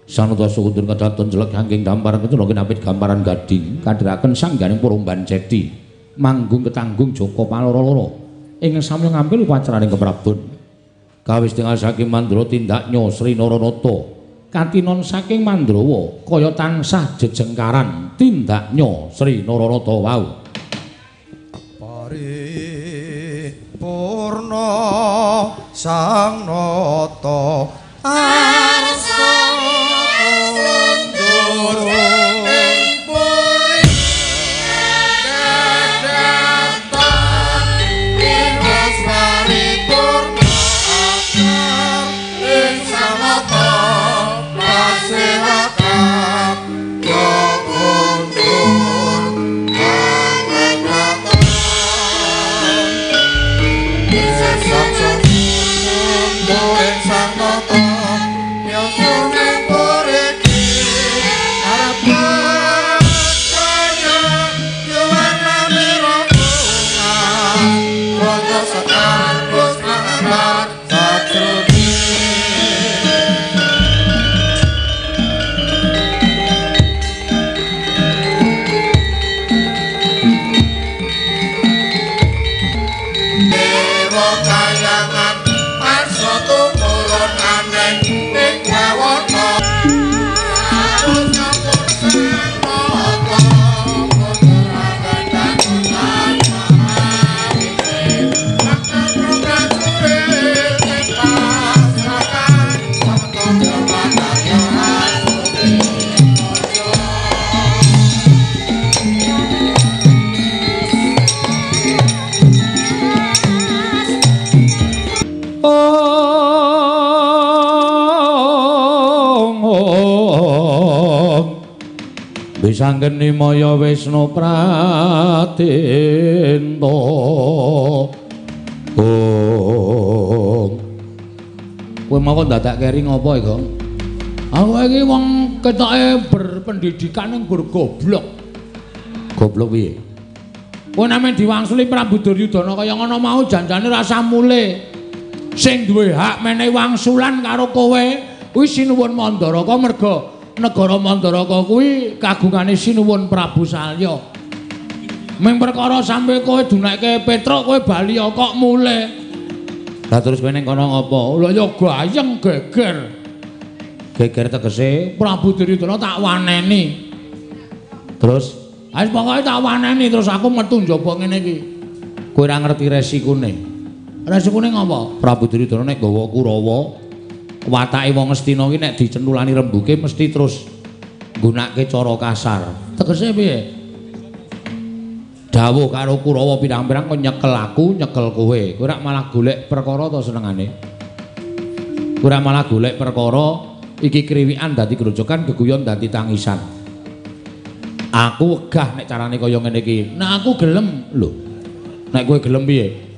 sanata kundur ngedaton jelek hanging damparan ketuna kinapit gamparan gading kadhiraken sangganing Purumban Cedi manggung ketanggung Joko paloro-loro ing samya ngambil upacaraning keprabon kawis tinggal saking Mandra tindaknya Sri Naranata katinon saking Mandrawa kaya tansah jejengkaran tindaknya Sri Naranata wau paripurna sang nata arsa kundur Sanggeni Maya Wisnu Pratenta kowe mau dadak kering apa iki? Aku iki wong ketoke berpendidikan ning gur goblok. Goblok piye? Kowe name diwangsuli Prabu Duryudana kaya ngono mau janjane rasa mule. Sing duwe hak menehi wangsulan karo kowe kuwi Sinuwun Mandaraka merga negara Mandaraka kuwi kagungane Sinuwun Prabu Salya. Ming perkara sampe kowe dunekke Petra kowe bali kok mule. Lah terus kowe ning kono ngopo? Lha ya gayeng geger. Geger tegese Prabu Duryudana tak waneni. Terus wis pokoke tak waneni terus aku metu njaba ngene iki. Kowe ora ngerti resikune. Resikune ngopo? Prabu Duryudana nek gawa Kurawa watake wong Astina iki nek dicentulani rembuke mesti terus nggunakake cara kasar. Tegese piye? Dawuh karo Kurawa pirang-pirang kok nyekel aku, nyekel kowe. Kowe ora malah golek perkara to senengane. Kowe ora malah golek perkara iki kriwikan dadi grojokan, geguyon dadi tangisan. Aku wegah nek carane kaya ngene iki. Nek aku gelem, lho. Nek kowe gelem piye?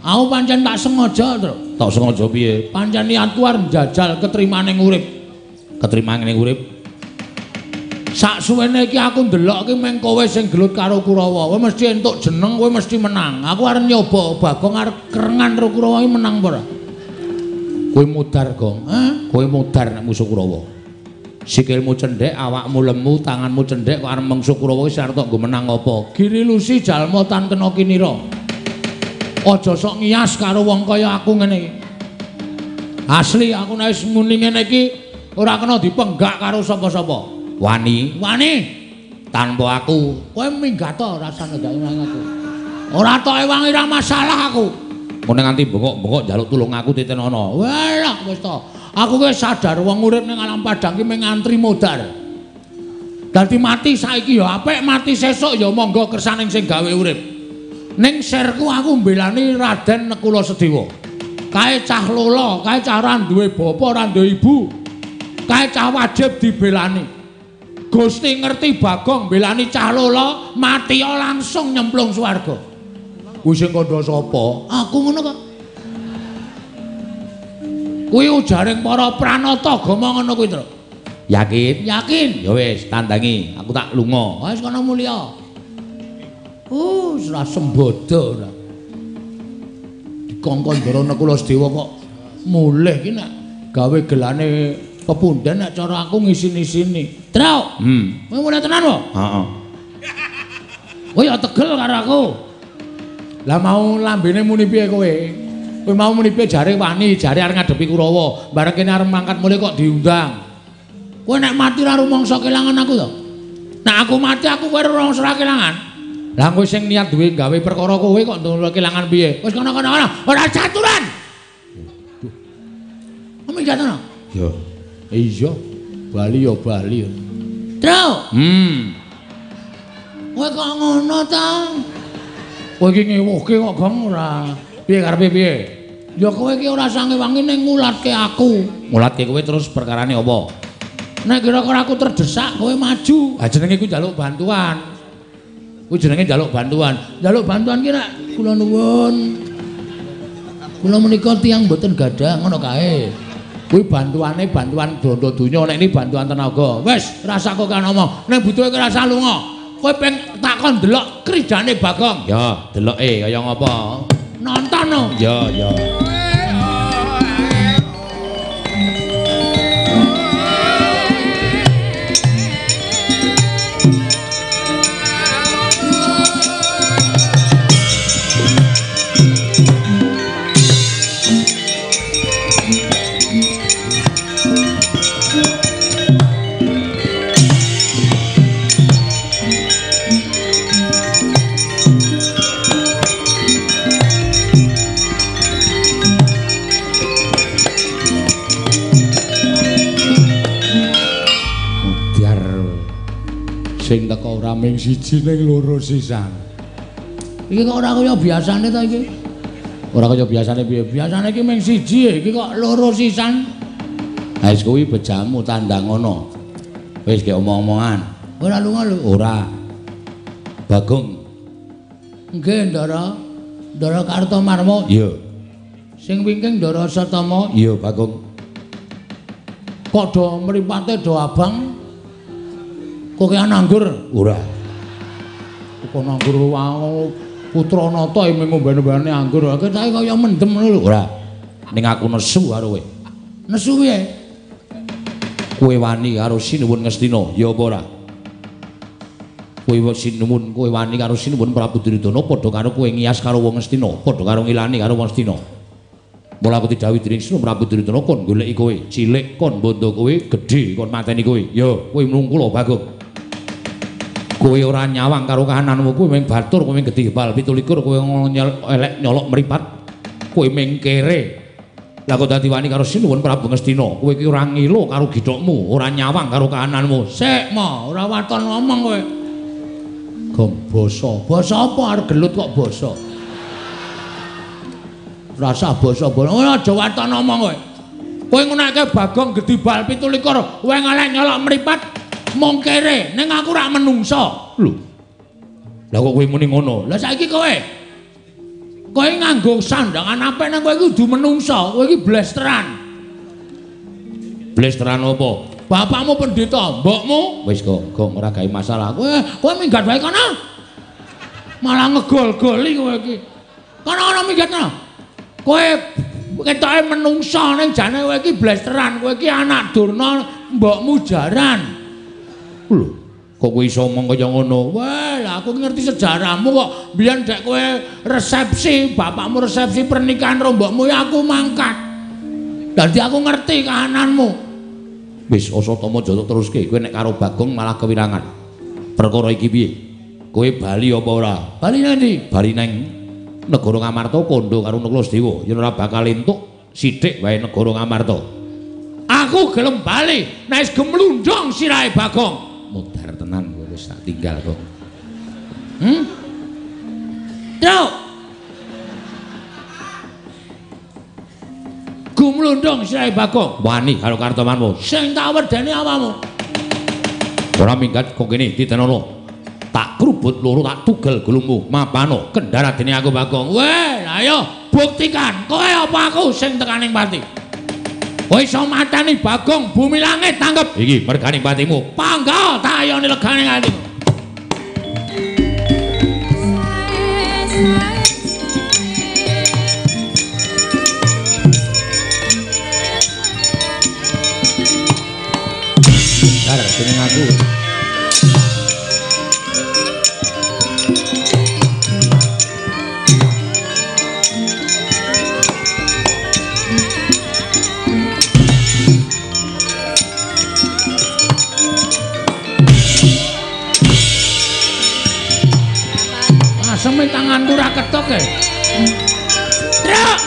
Aku pancen tak sengaja, Tru. Tak sengaja piye? Pancen niatku arep njajal ketrimaning urip. Ketrimaning urip. Sak suwene iki aku ndelok iki meng kowe sing gelut karo Kurawa. Kowe mesti entuk jeneng, kowe mesti menang. Aku arep nyoba Bagong arep kerengan karo Kurawa iki menang apa ora? Kowe mudar, Gong. Kowe mudar nek musuh Kurawa. Sikilmu cendhek, awakmu lemu, tanganmu cendhek kok arep mungsuh Kurawa iki arep tok nggo menang apa? Giri lusi jalma tan kena kinira. Aja sok ngiyas karo wong kaya aku ngene iki. Asli aku nek wis muni ngene iki ora kena dipenggak karo sapa-sapa. Wani, tanpa aku kowe minggat to rasane gak nang aku. Ora tok ewangi ra masalah aku. Ngene nganti bengok-bengok njaluk tulung aku Titenono. Walah wis to. Aku ki sadar wong urip ning alam padang ki mung ngantri modar. Dadi mati saiki ya apik, mati sesuk ya monggo kersaning sing gawe urip. Ning sirku aku mbelani Raden Nekula Sedewa. Kae cah lola, kae cah ora duwe bapa, ora duwe ibu. Kae cah wajib dibelani. Gusti ngerti Bagong belani cah lola, mati langsung nyemplung swarga. Kuwi sing kandha sapa? Aku ngono kok. Kuwi ujaring para pranata agama ngono kuwi, Tru. Yakin? Yakin. Ya wis, tandangi. Aku tak lunga. Wis kono mulya. Ora sembodo ora. Dikongkon Ndara Nekula Sedewa kok mulih ki nek gawe gelane pepundhen nek cara aku ngisin-isini. Tru. Kowe mulih tenan wae? Heeh. Kowe ya tegel karo aku. Lah mau lambene muni piye kowe? Kowe mau muni piye jare wani, jare arep ngadepi Kurawa. Bareng kene arep mangkat mulih kok diundang. Kowe nek mati ra rumangsa kelangan aku to. Nek aku mati aku kowe rumangsa ra kelangan. Lah kowe sing niat duwe gawe perkara kowe kok ndoro kelangan piye? Wis kono-kono ora jaturan. Ame jaturan. Yo. Iya. Bali yo Bali. Tru. Kowe kok ngono ta? Kowe iki ngewuhke kok Gong ora. Piye karepe piye? Ya kowe iki ora sange wangi ning ngulatke aku. Ngulatke kowe terus perkarane apa? Nek kira-kira aku terdesak kowe maju. Ha jenenge kuwi njaluk bantuan. Kuwi jenenge njaluk bantuan. Njaluk bantuan ki nek kula nuwun. Kula menika tiyang mboten gadah ngono kae. Kuwi bantuane bantuan dondo donya nek iki bantuan tenaga. Wis, rasa kok kan omong. Nek butuhe kowe rasa lunga. Kowe peng takon delok kridane Bagong. Ya, deloke kaya ngapa? Nonton no. Ya, ya. Sing teko ora ming siji ning loro sisan. Iki kok ora kaya biasane ta iki? Ora kaya biasane piye? Biasane iki ming siji, iki kok loro sisan. Ha wis kuwi bejamu tandang ngono. Wis ge omong-omongan. Ora lunga lho. Ora. Bagong. Nggih, Ndara. Ndara Kartomarma. Iya. Sing wingking Ndara Satama. Iya, Bagong. Kok do mripate do abang? Kok kaya nanggur? Ora. Kok nanggur wae putra nata mung ngombe-ombene anggur. Kok saiki kaya mendem ngono lho. Ora. Ning aku nesu karo kowe. Nesu piye? Kowe wani karo Sinuwun Ngastina, ya apa ora? Kowe Sinuwun, kowe wani karo Sinuwun Prabu Duryudana padha karo kowe ngiyas karo wong Ngastina, padha karo ngilani karo wong Ngastina. Mula aku didhawuhi dening Sinuwun Prabu Duryudana kon goleki kowe, cilik kon bondo kowe, gedhe kon mateni kowe. Ya, kowe mlungkula Bagong. Kowe ora nyawang karo kahananmu, kowe mung batur, kowe mung gedhe bal 17, kowe elek nyolok mripat. Kowe mung kere. Lah kok dadi wani karo Sinuwun Prabu Ngastina, kowe iki ora ngilo karo githokmu, ora nyawang karo kahananmu. Sik, Ma, ora waton ngomong kowe. Gong basa. Basa apa arep gelut kok basa? Rasa basa. Ora aja waton ngomong kowe. Kowe ngunake Bagong gedhi bal 17, kowe ngalek nyolok mripat. Mung kere, ning aku ora menungsa. Lho. Lah kok kowe muni ngono? Lah saiki kowe nganggo sandangan apik nang kowe iki kudu menungsa, kowe iki blesteran. Blesteran apa? Bapakmu pendeta, mbokmu wis kok ora gawe masalah. Kowe minggat wae kono. Malah ngegol-goli kowe iki. Kono minggat kono. Kowe ketoke menungsa ning jane kowe iki blesteran, kowe iki anak durna, mbokmu jaran. Lho, kok kowe iso omong kaya ngono? Wah, lah aku ngerti sejarahmu kok. Biyen dek kowe resepsi, bapakmu resepsi pernikahan karo mbokmu ya aku mangkat. Dadi aku ngerti kahananmu. Wis Asatama aja teruske, kowe nek karo Bagong malah kewirangan. Perkara iki piye? Kowe bali apa ora? Bali nang ndi? Bali nang negara Ngamarta kondo karo Nuklasdewa. Yen ora bakal entuk sithik wae negara Ngamarta. Aku gelem bali, nek wis gemlundong sirahe Bagong. Mudhar tenan kowe wis tak tinggal kok. Truk. Gumlundong sirahe Bagong. Wani karo kartomanmu. Sing tak wedeni awakmu. Ora minggat kok kene ditenono. Tak krubut loro tak tugel gulungmu. Mapano kendara dene aku Bagong. Weh, ayo buktikan kowe apa aku sing tekaning pati. Kowe iso mateni Bagong bumi langit tanggep. Iki merganing patimu. Pangga tak ayoni leganing atimu. Dar jeneng aku. Aseme tanganku ra ketok e. Truk.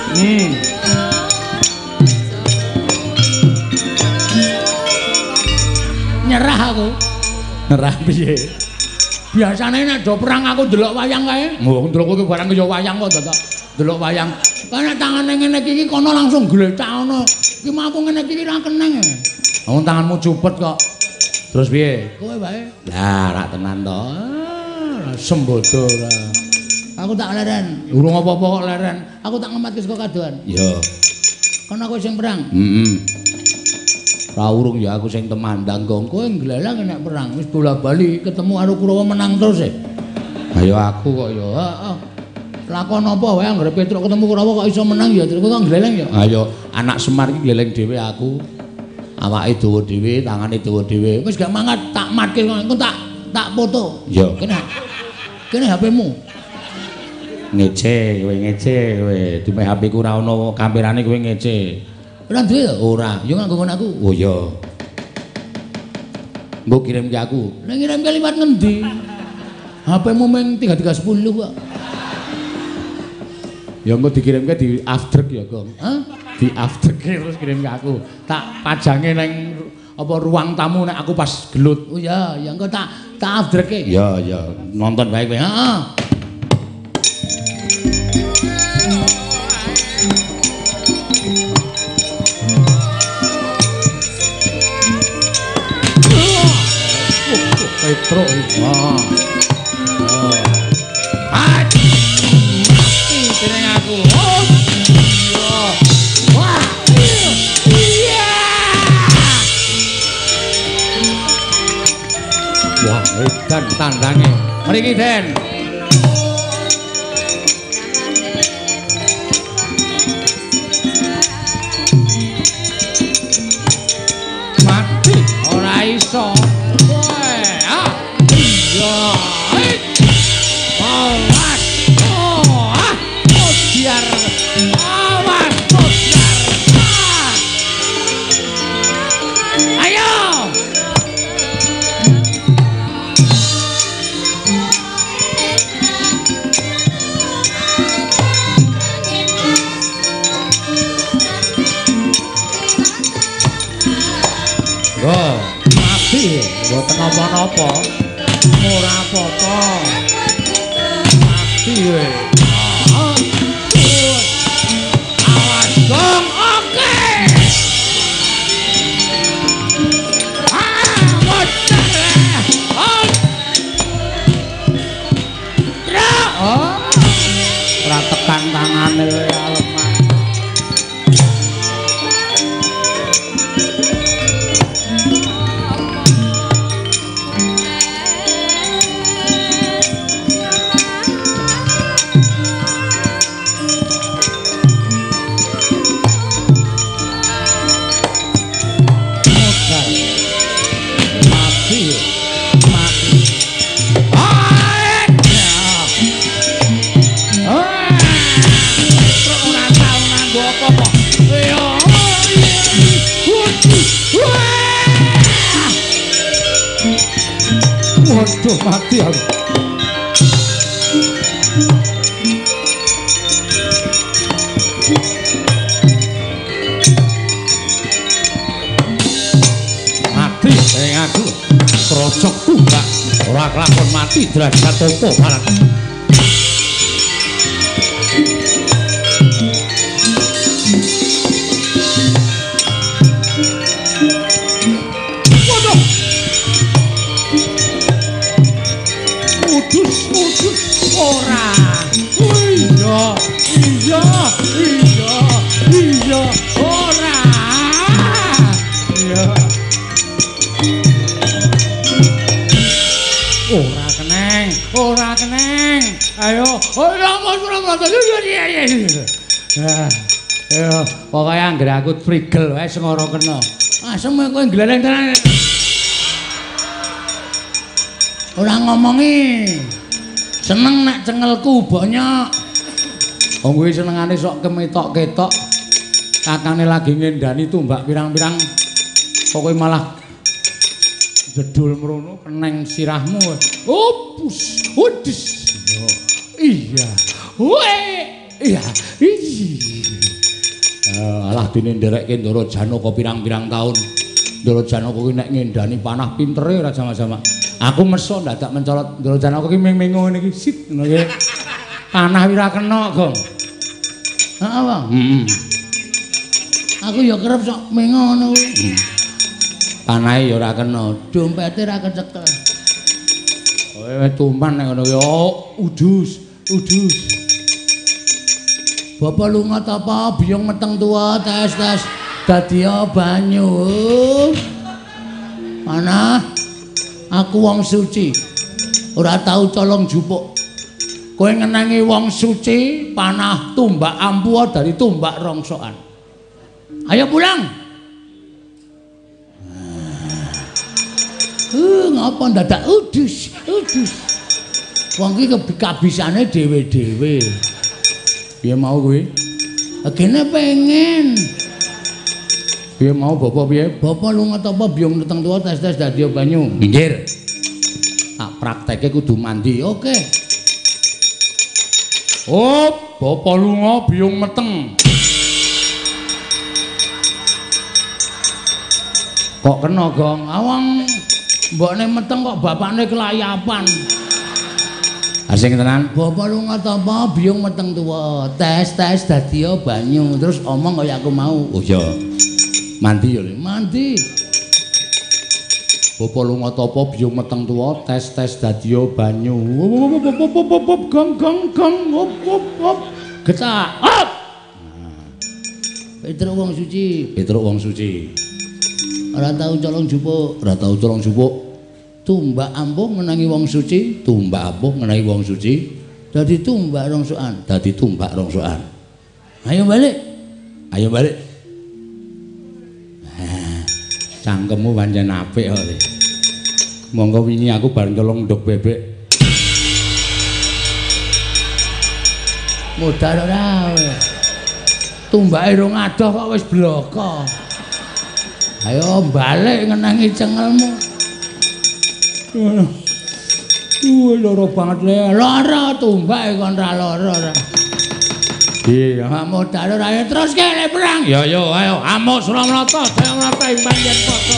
Nyerah aku. Nyerah piye? Biasane nek do perang aku ndelok wayang kae. Wong ndelok kowe barang kaya wayang kok dadak ndelok wayang. Karena tangane ngene iki kono langsung gletak ngono. Iki mah aku ngene iki ra keneng e. Wong tanganmu cupet kok. Terus piye? Kowe wae. Lah ra tenan to. Sembodo ora. Aku tak leren. Urung apa-apa kok leren. Aku tak ngematke saka kadohan. Iya. Kono aku sing perang. Ra urung ya aku sing temandang kok. Kowe nglelang nek perang wis bola-bali ketemu karo Kurawa menang terus e. Ayo aku kok ya. Heeh. Lakon apa wae anggere Petruk ketemu Kurawa kok iso menang ya terus kok nglelang ya. Ayo anak Semar iki gleleng dhewe aku. Awake dawa dhewe, tangane dawa dhewe. Wis gak mangat tak matke kok tak foto. Iya. Kene HP-mu. Ngece kowe dime HP ku ora ana kamerane kowe ngece. Ora duwe to? Ora, yo nganggo kon aku. Oh iya. Mbok kirimke aku. Nek ngirimke liwat ngendi? HP-mu meng 3310 kok. Ya engko dikirimke di afdrek ya, Gong. Hah? Di afdrek terus kirimke aku. Tak pajange nang apa ruang tamu nek aku pas gelut. Oh iya, ya engko tak afdreke. Iya, iya. Nonton bae kowe. Heeh. Petruk iki. Mati jeneng aku. Wah. Iya. Wah, edan tandange. Mriki, Den. Mati ora iso. Mboten napa-napa. Ora apa-apa. Mati kowe. Awas Gong, oke. Ora tekan tangane kowe alemah. Waduh mati aku. ora kelakon mati derajat topo barat. Waduh. Udus ora. Iya, ora. Iya. Ora keneng. Ayo, ayo, pokoknya anggere aku frigel wae sengara kena. Asem kowe gleleng tenan. Ora ngomongi. Seneng nek cengelku bonyok. Wong kuwi senengane sok kemetok-ketok. Kakane lagi ngendani tumbak pirang-pirang. Pokoke malah jedul mrono keneng sirahmu. Opus, udus. Iya. Iya. Alah dene nderekke Ndara Janaka pirang-pirang taun. Ndara Janaka kuwi nek ngendani panah pintere ora sama-sama. Aku meso dadak mencolot Ndara Janaka ki ming-mingu ngene iki sit ngono iki. Panah ora kena, Gong. Heeh, Bang. Aku ya kerep sok mengo ngono kuwi. Panahe ya ora kena, dompete ora kecekel. Kowe tumpan nek ngono ya udus. Bapak lunga ta apa biyong meteng tua tes dadi banyu. Mana? Aku wong suci. Ora tau colong jupuk. Kowe ngenangi wong suci, panah tumbak ampuh dari tumbak rongsokan. Ayo pulang. Ngapa dadak udus. Wong iki kabisane dhewe-dhewe. Piye mau kuwi? Agene pengen. Piye mau bapak piye? Bapak lunga ta apa biyong neteng tuwa tes dadi banyu. Pinggir. Tak prakteke kudu mandi. Oke. Oh, bapak lunga biyong meteng. Kok kena, Gong? Awang mbokne meteng kok bapakne kelayapan. Asing tenan. Bapak lunga ta apa biyong meteng tuwa. Tes dadi banyu. Terus omong kaya aku mau. Oh iya. Mandi ya, mandi. Bapak lunga ta apa biyong meteng tuwa. Tes dadi banyu. Gong. Hop. Getak. Hop. Petruk wong suci. Ora tau colong jupuk. Tumbak ampuh ngenangi wong suci, dadi tumbak rongsokan. Ayo balik. Cangkemmu pancen apik kok. Monggo wingi aku bareng colong nduk bebek. Modal ora. Tumbake rong adoh kok wis bloko. Ayo balik ngenangi cengelmu. Loro banget le. Lara tumbak kon ra lara. Iya, modal ora ayo terus kene perang. Ya yo ayo amuk Suramrata, Jayamrata ing panjen padha.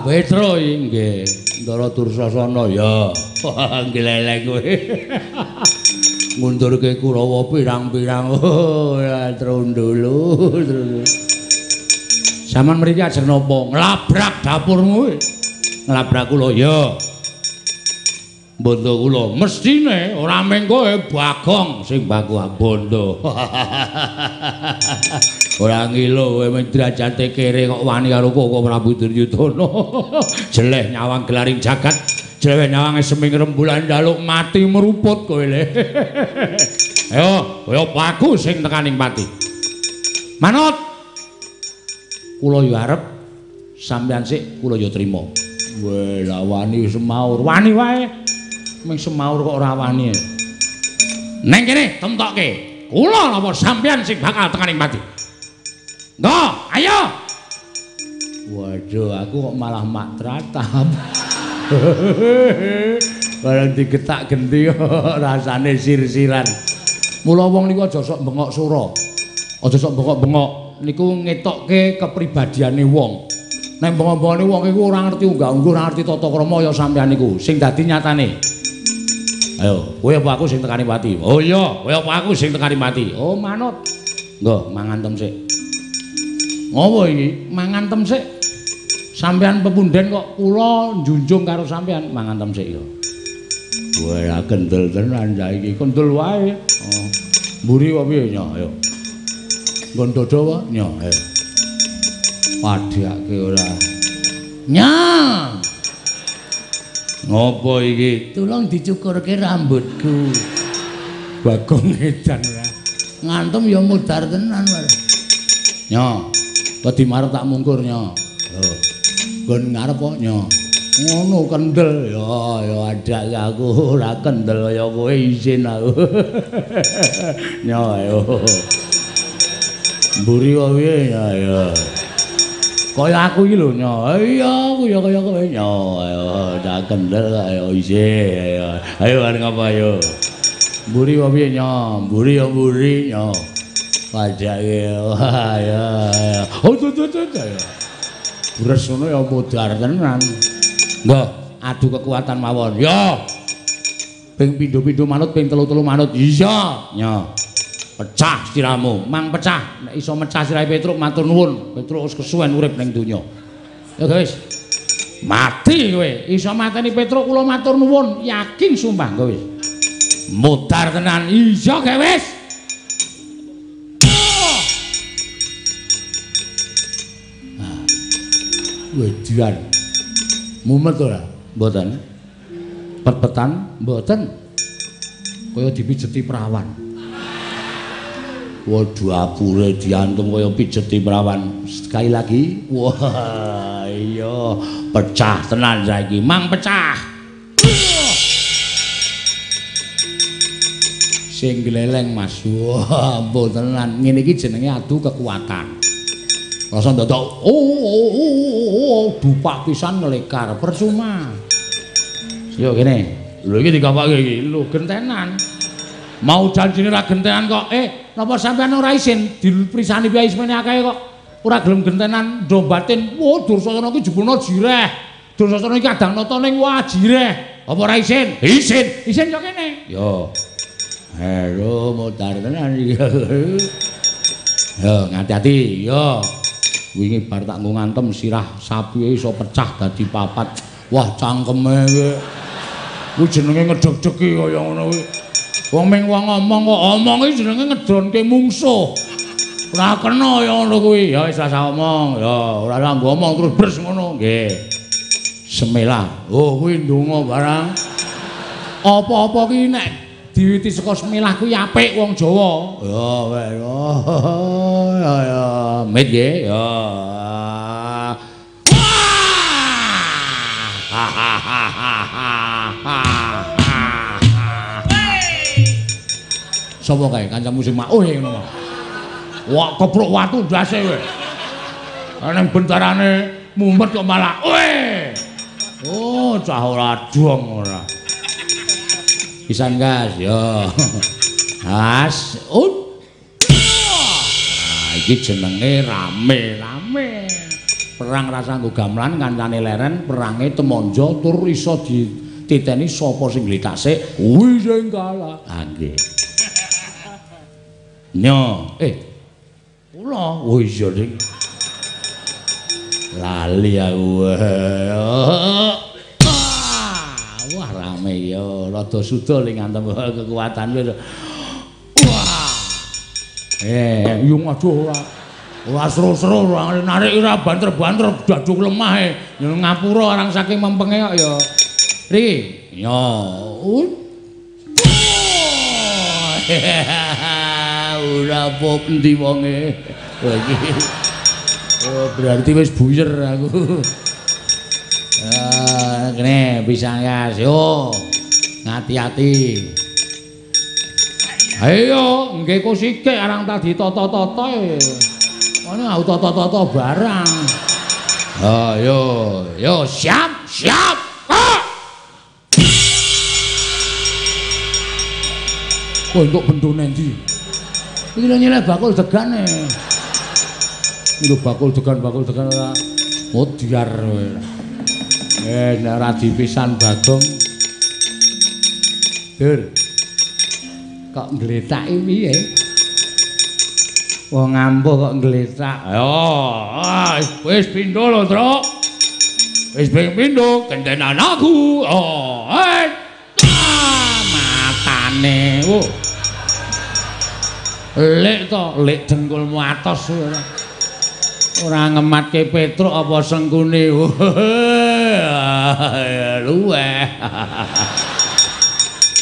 Petro nggih, Ndara Dursasana ya. Gleleng kowe. Ngundurke Kurawa pirang-pirang. Trondolo. Saman mriki ajeng napa? Nglabrak dapurmu kowe. Nglabrak kula ya. Bondo kula mestine ora mung kowe Bagong sing baku bondo. Ora ngilo kowe men derajate kere kok wani karo Koko Prabu Duryudana. Jeleh nyawang gelaring jagat, jeleh nyawang seming rembulan jaluk mati meruput kowe le. Ayo, kaya baku sing tekaning pati. Manut. Kula yo arep sampeyan sik kula yo trima. Weh, lah wani semaur. Wani wae. Ming semaur kok ora wani. Neng kene temtokke. Kula napa sampeyan sing bakal tekaning pati. Nggo, ayo. Waduh, aku kok malah mak tratap. Barang digetak genti rasane sir-siran. Mula wong niku aja sok bengok sura. Aja sok bengok-bengok. Niku ngetokke kepribadiane wong. Nek bengok-bengokne wong iku ora ngerti unggah-ungguh, ora ngerti tata krama ya sampeyan niku sing dadi nyatane. Ayo, kowe apa aku sing tekani pati? Oh iya, kowe apa aku sing tekani pati? Oh, manut. Nggo, mangan tem sik. Ngopo iki? Mangan tem sik. Sampeyan pepunden kok kula njunjung karo sampeyan, mangan tem sik ya. Kowe ra kendel tenan saiki, kendel wae. Oh. Mburi apa piye nyo, ayo. Nggon dodo wae, nyo, ayo. Padhake ora. Nyang. Ngopo iki? Tulung dicukurke rambutku. Bagong edan ora. Ngantem ya mudar tenan wae. Nyo, wedi marep tak mungkur nyo. Lho. Nggon ngarep kok nyo. Ngono kendel ya adak aku ora kendel kaya kowe isin aku. Nyo ayo. Mburi wae piye ya. Kaya aku iki lho nyo. Iya aku ya kaya kowe nyo. Ayo dak kendel kaya isin. Ayo arep ngapa ayo. Mburi wae piye nyo. Mburi ya mburi nyo. Pajake ayo. Oh tuh ya. Bures ngono ya mudar tenan. Nggo, adu kekuatan mawon. Yo. Ping pindho-pindho manut, ping telu-telu manut. Iya, nyo. Pecah siramu, mang pecah. Nek iso mecah sirahe Petruk matur nuwun. Petruk wis kesuwen urip ning donya. Ya guys. Mati kowe. Iso mateni Petruk kula matur nuwun, yakin sumpah kowe wis. Mudar tenan. Iya, ge wis. Wedian. Mumet ora? Mboten. Pet-petan? Mboten. Kaya dipijeti perawan. Waduh apure diantum kaya pijeti perawan. Sekali lagi. Wah, iya pecah tenan saiki. Mang pecah. Sing gleleng Mas. Wah, mboten tenan. Ngene iki jenenge adu kekuatan. Rasa ndadak dupak pisan ngelekar percuma. Yo kene. Lho iki dikapake iki. Lho gentenan. Mau janjine ra gentenan kok. Napa sampean ora isin diprisani piye ismene akeh kok. Ora gelem gentenan ndombatin. Wah, Dursasana iki jebulna jireh. Dursasana iki kadang nata ning wah jireh. Apa ora isin? Isin. Isin yo kene. Yo. Halo, mutar tenan iki. Yo, ngati-ati. Yo. Wingi bar tak nggo ngantem sirah sapi iso pecah dadi papat. Wah, cangkeme kowe. Ku jenenge ngedeg-degi kaya ngono kuwi. Wong ming wong ngomong kok omong iki jenenge ngedronke mungsuh. Ora kena ya ngono kuwi. Ya wis rasa omong. Ya ora usah ngomong terus bres ngono. Nggih. Semelah. Oh, kuwi ndonga barang. Apa-apa ki nek diwiti saka semelah kuwi apik wong Jawa. Ya wis. Ya. Mit nggih. Ya. Sapa kae kancamu sing mak ngono. Wah, kepruk watu ndase kowe. Nang bentarane mumet kok malah oh, cah ora dong ora. Pisan gas yo. Has. Iki jenenge rame-rame. Perang rasa nggo gamelan kancane leren, perange temonjo tur iso dititeni sapa sing ngletak sik, kuwi sing kalah. Ah nggih. Nyo, kula. Oh iya ning. Lali aku. Wah rame ya, rada suda ning ngantem kekuatan kowe. Wah. Yung aduh ora. Ora seru-seru, ora narik ora banter-banter daduk lemah e. Ngapura arang saking mempenge kok ya. Riki, yo. Ora apa endi wonge. Wah iki. Oh, berarti wis buyer aku. Kene pisang Yas. Yo. Hati-hati. Ayo, nggih kok sithik arang tadi toto-toto e. Ono aku toto-toto barang. Oh, yo, siap. Oh, untuk bendune ndi? Iki lho nyeleh bakul degane. Iki lho bakul degan ora. Oh, diar kowe. Nek ora dipisan Bagong. Dur. Kok ngletaki piye? Wong ampuh kok ngletak. Wis pindho lho, Truk. Wis pindho kentenan aku. Matane. Lek to, lek dengkulmu atos ora. Ora ngematke Petruk apa sengkune.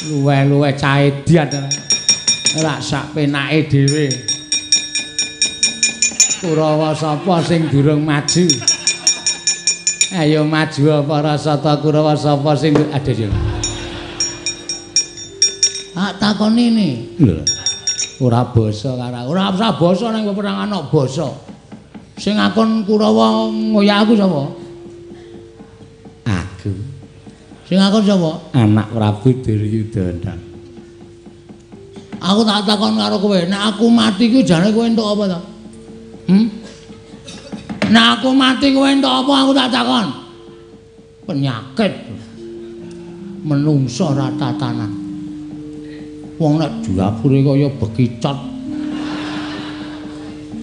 Luweh caedian. Ora sak penake dhewe. Kurawa sapa sing durung maju? Ayo maju apa Rasata Kurawa sapa sing ada yo. Takoni ini. Lho. Ora basa karo ora usah basa nang peperangan ana basa. Sing ngakon Kurawa ngoyak aku sapa? Aku. Sing ngakon sapa? Anak Prabu Duryudana. Aku tak takon karo kowe, nek aku mati ku jane kowe entuk apa to? Nek aku mati kowe entuk apa aku tak takon? Penyakit. Menungso ra tatanan. Wong nek jurapure kaya bekicot.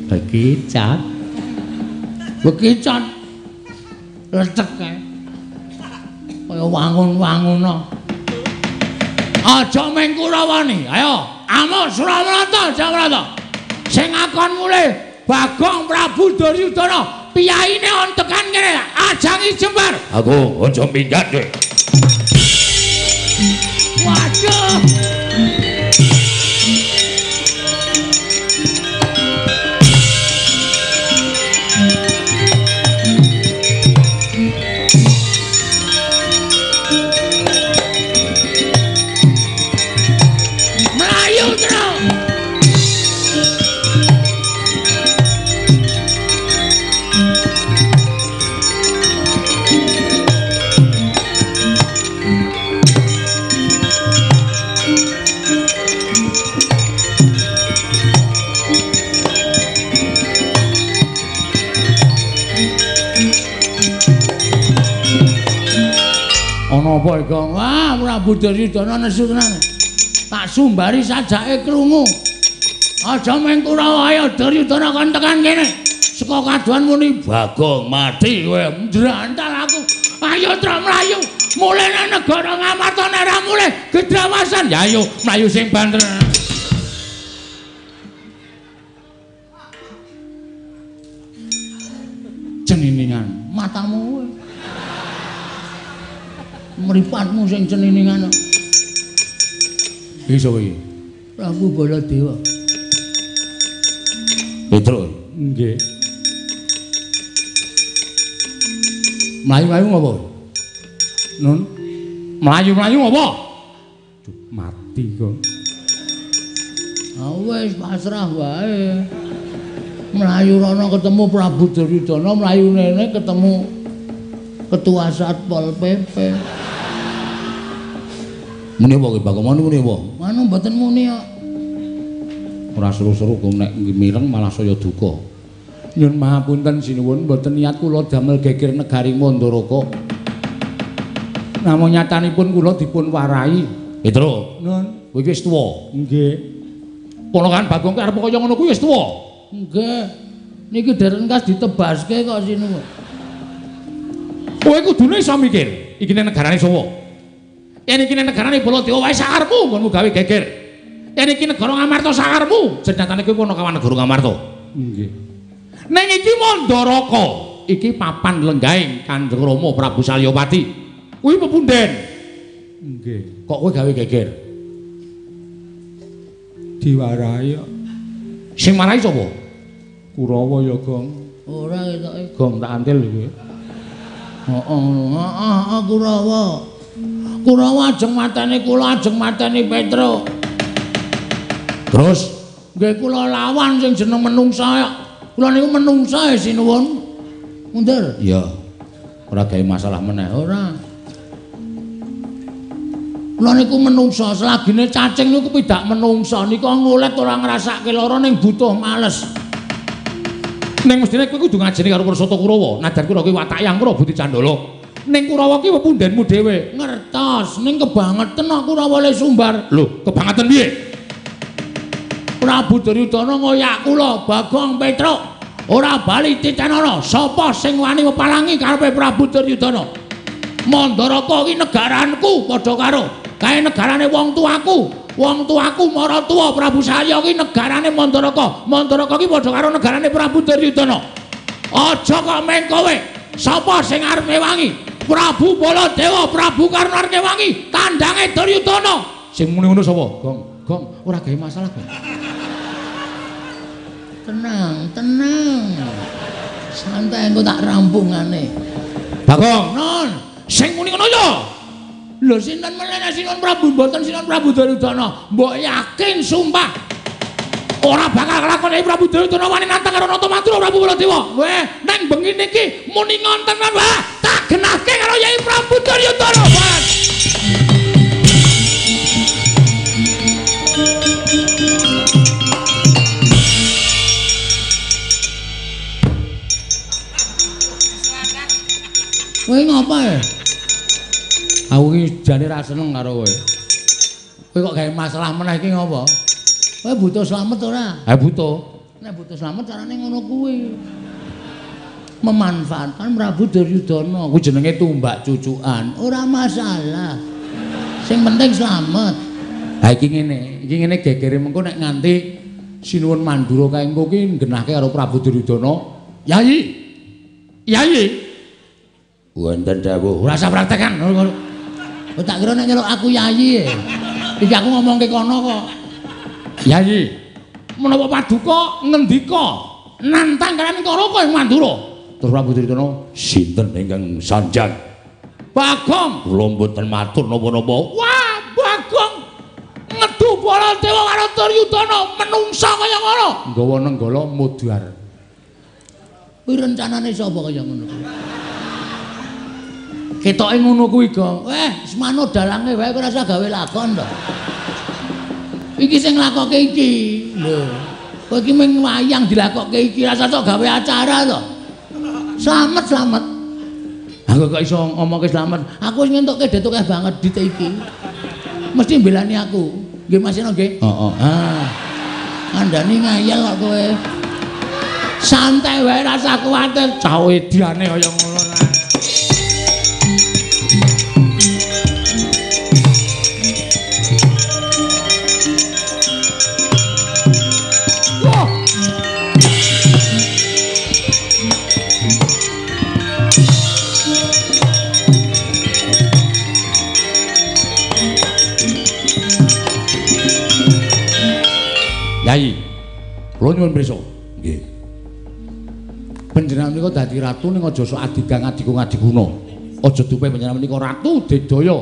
Bekicot. Bekicot. Lecek kae. Kaya wangun-wanguna. Aja meng Kurawani. Ayo, Amuk Suramarata, Jamrata. Sing ngakon mulih Bagong Prabu Duryudana, piyaine on tekan kene, ajangi jembar. Aku aja minggat, Dik. Waduh. Apa iku? Wah, Prabu Duryudana nesu tenan. Tak sumbari sajake krungu. Aja meng Kurawa ayo Duryudana kon tekan kene. Saka kaduan muni Bagong mati kowe ndrantal aku. Ayo Tru mlayu. Mulih nang negara Ngamarta nek ora mulih gedrawasan. Ya ayo mlayu sing banter. Ceniningan matamu kowe. Mripatmu sing ceniningan. Iki sapa iki? Prabu Baladewa. Petruk. Nggih. Mlayu-mlayu ngopo? Nun. Mlayu-mlayu ngopo? Mati kok. Wis pasrah wae. Mlayu rono ketemu Prabu Duryudana, mlayu nene ketemu Ketua Satpol PP. Muni apa ki Bagong? Muni apa? Manu mboten muni kok. Ora seru-seru kok nek mireng malah saya duka. Nyun mahapunten sinuwun mboten niat kula damel geger negari Mandaraka. Namung nyatanipun kula dipun warai. Petruk. Nun, kowe wis tuwa. Nggih. Ponakan Bagong arep kaya ngono kuwi wis tuwa. Nggih. Niki dereng kas ditebaske kok sinuwun. Kowe kudune iso mikir, iki negarane sapa? Yen iki negarane Baladewa wae sakarepmu nggonmu gawe geger. Yen iki negara Ngamarta sakarepmu, jenatane kowe ana kawan negara Ngamarta. Nggih. Ning iki Mandaraka, iki papan lenggahing Kanjeng Rama Prabu Salyapati. Kuwi pepunden. Nggih. Kok kowe gawe geger? Diwarai kok. Sing marai sapa? Kurawa ya, Gong. Ora ketoke. Gong tak antil kowe. Heeh, Kurawa. Kurawa ajeng mateni kula, ajeng mateni Petruk. Terus Nggih kula lawan sing jeneng menungsa. Kula niku menungsa sinuwun. Mundur. iya. Ora gawe masalah meneh. Ora. Kula niku menungsa, selagine cacing niku pidak menungsa. Nika ngulet ora ngrasake lara ning butuh males. Ning mestine kowe kudu ngajeni karo Pursata Kurawa. Nadan kula kuwi watak yang Kurawa Buti Candala. Ning Kurawa ki pepundenmu dhewe. Ngertos, ning kebangetan kok Kurawa le sumbar. Lho, kebangetan piye? Prabu Duryudana ngoyak kula, Bagong Petruk. Ora bali titanana, sapa sing wani mepalangi karepe Prabu Duryudana? Mandaraka iki negaraanku padha karo kae negarane wong tuaku. Wong tuaku Maratuwa Prabu Salya iki negarane Mandaraka. Mandaraka iki padha karo negarane Prabu Duryudana. Aja kok meng kowe. Sapa sing arep ngewangi? Prabu Baladewa, Prabu Karna arep ngewangi tandange Duryudana. Sing muni ngono sapa? Gong, ora gawe masalah, Gong. Tenang. Santai engko tak rampungane. Bagong, Non, sing muni ngono ya. Lho sinten meneh Sinuwun Prabu mboten Sinuwun Prabu Duryudana. Mbok yakin sumpah ora bakal lakoni Prabu Duryudana wani nantang karo Natamantura Prabu Baladewa. Weh, nang bengi niki muni ngonten wae tak genahke karo Yai Prabu Duryudana. Kowe ngapa ya? aku ki jane ra seneng karo kowe. Kowe kok gawe masalah meneh iki ngapa? Kowe butuh slamet ora? Ha butuh. Nek butuh slamet carane ngono kuwi. Memanfaatkan Prabu Duryudana. Kuwi jenenge tumbak cucukan. Ora masalah. Sing penting slamet. Ha iki ngene gegere mengko nek nganti Sinuwun Mandura kae engko ki nggenahke karo Prabu Duryudana. Yayi. Wonten dawuh. Ora usah praktekan. Kok tak kira nek nyeluk aku yayi. Iki aku ngomongke kono kok. Yayi. Menapa paduka ngendika nantang kalian Karaka ing Mandura? Terus Prabu Duryudana, sinten ingkang sanjang? Bagong. Kula mboten matur napa-napa. Wah, Bagong. Ngedu Baladewa karo Duryudana menungsa kaya ngono. Nggawa nenggala mudhar. Kuwi rencanane sapa kaya ngono? Ketoke ngono kuwi, Gong. Wis manut dalange wae ora usah gawe lakon to. Iki sing nglakoke iki. Lho. Kowe iki mung wayang dilakokke iki, ora usah gawe acara to. Slamet. Aku kok iso ngomongke slamet. Aku wis ngentukke detuke banget dite iki. Mesti mbelani aku. Nggih Mas Eno nggih? Heeh. Andani ngayal kok kowe. Santai wae ora usah kuwatir. Cah ediane kaya ngono lah. Yai, kula nyuwun pirsa. Nggih. Panjenengan menika dadi ratu ning aja sok adigang adiguna. Aja dupe panjenengan menika ratu Dedaya.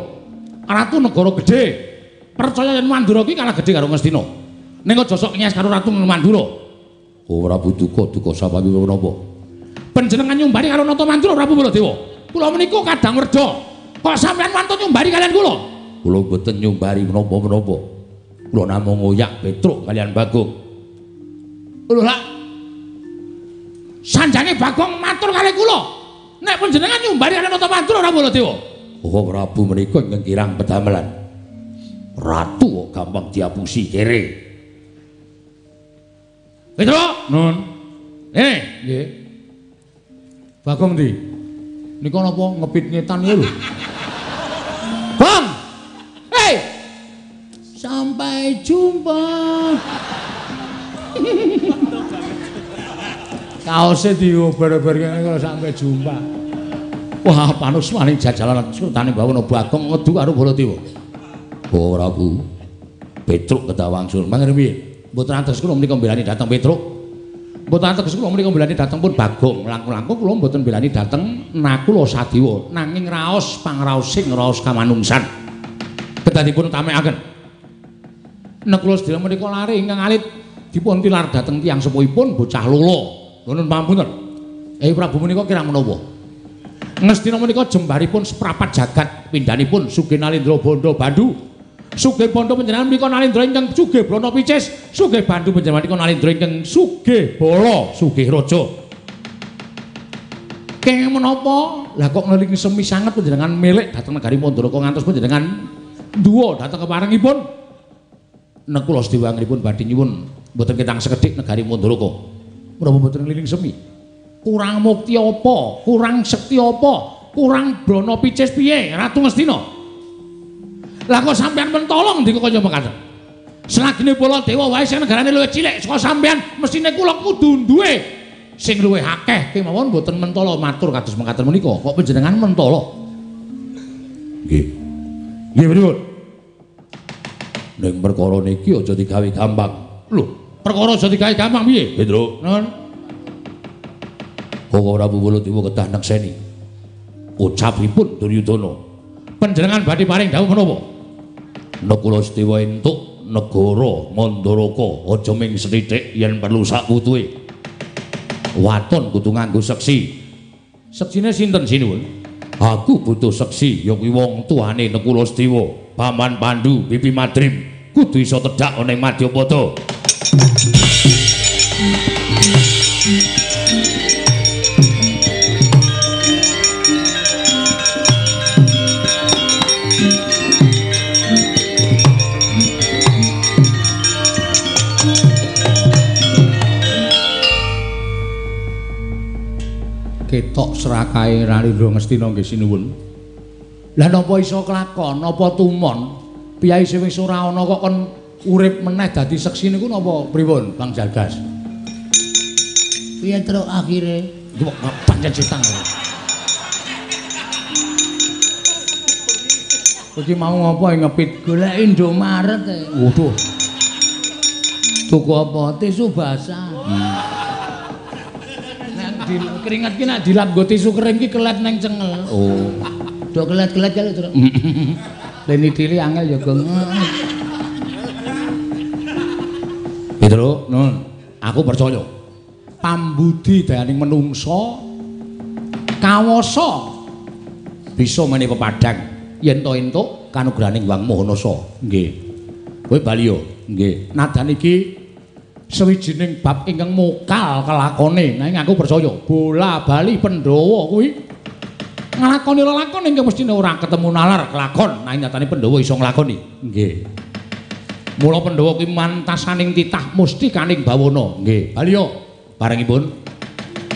Ratu negara gedhe. Percaya yen Mandura ki kalah gedhe karo Ngastina. Ning aja sok nyes karo ratu Mandura. Ora duka sababi menapa. Panjenengan nyumbari karo Natamantura Prabu Baladewa. Kula menika kadang werda. Kok sampean wantun nyumbari kalian kula? Kula boten nyumbari menapa-menapa. Kula namung ngoyak Petruk kalian Bagong. Lho lak. Sanjange Bagong matur kalih kula. Nek panjenengan nyumbari kalian Natamantura Prabu Baladewa. Oh Prabu menika ingkang kirang pedamelan. Ratu kok gampang diapusi kere. Petruk, nun. Nggih. Bagong ndi? Nika napa ngepit ngetan ya lho. Bang. Hei. Sampai jumpa. Kaose diobar-obar kene kok sampai jumpa. Wah, panus maning jajalan Sultane Bawana Bagong ngedu karo Baladewa. Oh, Prabu. Petruk kedah wangsul. Mangke piye? Mboten antes kula menika mbelani dhateng Petruk. Mboten ateges kula menika belani dhateng pun Bagong, langkung-langkung kula mboten belani dhateng Nakula Sadiwa, nanging raos pangraosing raos kamanungsan. Kedadipun tamekaken. Nakula Sadiwa menika lare ingkang alit dipun tilar dhateng tiyang sepuhipun bocah lolo. Nuwun pamunten. Prabu menika kirang menawa. Ngestina menika jembaripun seprapat jagat pindhanipun Sugih Nalendra Banda Bandu. Sugih Banda panjenengan menika Nalendra ingkang Sugih Brana Picis, Sugih Bandu panjenengan menika Nalendra ingkang Sugih Bala, Sugih Raja. Kenging menapa? Lah kok ngelingi semi sanget panjenengan milik dhateng negari Manduraka ngantos panjenengan duwa dhateng keparengipun. Nakula Sadiwa anggenipun badhe nyuwun mboten ketang sekedhik negari Manduraka. Menapa mboten ngelingi semi? Kurang mukti apa? Kurang sekti apa? Kurang Brana Picis piye, Ratu Ngastina? Lah kok sampean mentolong ndika kaya mekaten. Selagine Baladewa wae sing negarane luwih cilik saka sampean, mestine kula kudu duwe sing luwih akeh kemawon mboten mentolo matur kados mekaten menika. Kok panjenengan mentolo? Nggih. Nggih pripun? Ning perkara niki aja digawe gampang. Lho, perkara aja digawe gampang piye? Pedro. Nuwun. Kok ora Baladewa kedah nekseni. Ucapipun Duryudana. Panjenengan badhe paring dawuh menapa? Nakula Sadiwa entuk negara Manduraka aja ming sethithik yen perlu sak putuhe. Waton kudu nganggo seksi. Seksine sinten sinuwun? Aku butuh seksi ya kuwi wong tuane Nakula Sadiwa, Paman Pandu, Bibi Madrim kudu iso tedhak ana ing Madyapada. Ketok serakahe Nalendra Ngastina nggih sinuwun. Lah napa iso kelakon, napa tumon? Piyai sing wis ora ana kok kon urip meneh dadi seksi niku napa pripun, Bang Jagas? Piye terus akhire? Kok pancen cetang. Iki mau ngapa ngepit golek Indomaret e. Waduh. Tuku apa? Tisu basah. Keringat ki nek dilap nggo tisu kering ki kelet nang cengel. Oh. Do kelet-kelet kali terus. Leni dili angel ya, Gong. Pedro, nun, aku percaya. Pambudi dayaning menungsa kawasa bisa meni pepadang yen to entuk kanugrahaning Wang Mahanasa. Nggih. Kowe bali yo. Nggih. Nadan iki sawijining bab ingkang mokal kelakone, nanging aku percaya bola bali Pandhawa kuwi nglakoni lelakon ingkang mestine ora ketemu nalar kelakon, nanging nyatane Pandhawa iso nglakoni. Nggih. Mula Pandhawa kuwi mantasaning titah musti kaning bawana. Nggih. Bali yo barengipun.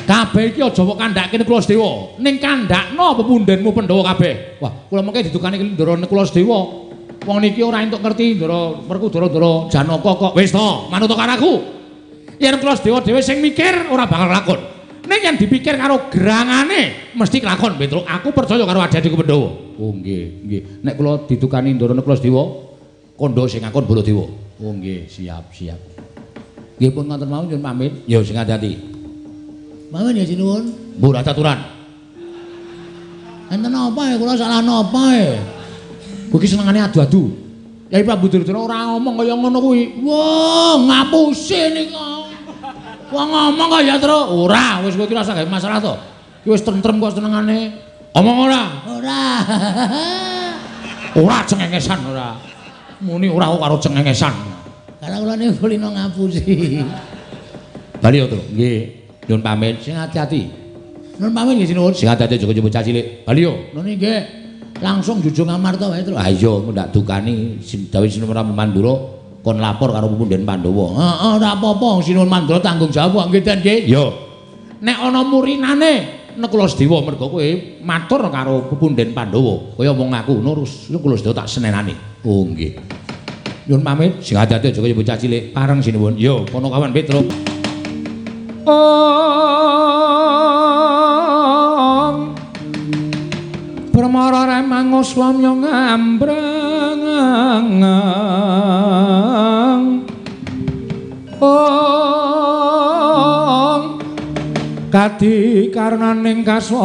Kabeh iki aja kok kandhake Nakula Sadiwa, ning kandhakno pepundhenmu Pandhawa kabeh. Wah, kula mengke didukani Ndara Nakula Sadiwa. Wong niki ora entuk ngerti Ndara Werkudara Janaka kok. Wis to, manut karo aku. Yen Nakula Sadiwa dhewe sing mikir ora bakal lakon. Ning yen dipikir karo gerangane mesti kelakon, Petruk. Aku percaya karo adi-adiku Pandhawa. Oh nggih, nggih. Nek kula didukani Ndara Nakula Sadiwa, kandha sing ngakon Baladewa. Oh nggih, siap, siap. Nggih pun ngoten mawon nyuwun pamit. Ya sing ati-ati. Mawon ya sinuwun. Mbur aturan. Enten apa ya kula salah napa ya? Kuwi senengane adu-adu. Yai Prabu Duryudana ora ngomong kaya ngono kuwi. Wah, ngapusi nika. Wong ngomong kaya terus ora, wis kowe iki ora usah gawe masalah to. Ki wis tentrem kok senengane. Omong ora? Ora. Ora cengengesan ora. Muni ora kok karo cengengesan. Karena kula niku kulino ngapusi. Bali yo to. Nggih. Nyuwun pamit, sing ati-ati. Nyuwun pamit nggih sinuwun. Sing ati-ati aja bocah cilik. Bali yo. Lho nggih. Langsung jujung amarta wae terus. Ha iya, ndak dukani dawuh Sinuwun Mandura kon lapor karo Pepundhen Pandhawa. Heeh, ora apa-apa, Sinuwun Mandura tanggung jawab nggih Den nggih. Yo. Nek ana murinane Nakula Sadiwa mergo kowe matur karo Pepundhen Pandhawa, kaya wong aku ngono terus Nakula Sadiwa tak senenani. Oh nggih. Nyuwun pamit, sing ati-ati aja kaya bocah cilik. Pareng Sinuwun. Yo, kono kawan Petruk. Pramara remang swamya ngambrang. kadi karnaning kasose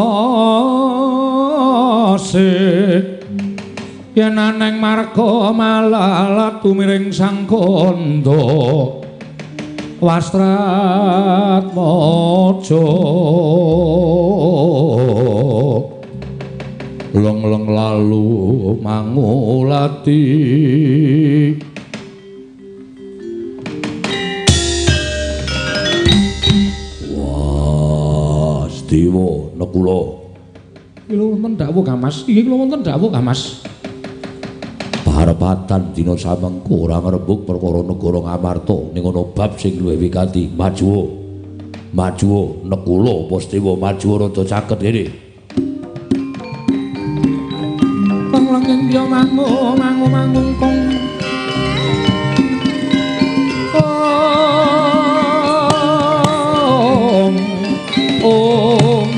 yen aneng marga malalat tumiring sang kandha wastrat mojo leng-leng lalu mangulati wah Sedewa Nekula iki lho wonten dawuh Kamas iki lho wonten dawuh Kamas parepatan dina samengko ora ngrembug perkara negara Ngamarta ning ana bab sing luwih wigati majuwa Nekula apa Sedewa majuwa rada caket dene panglenging yo mangu kong om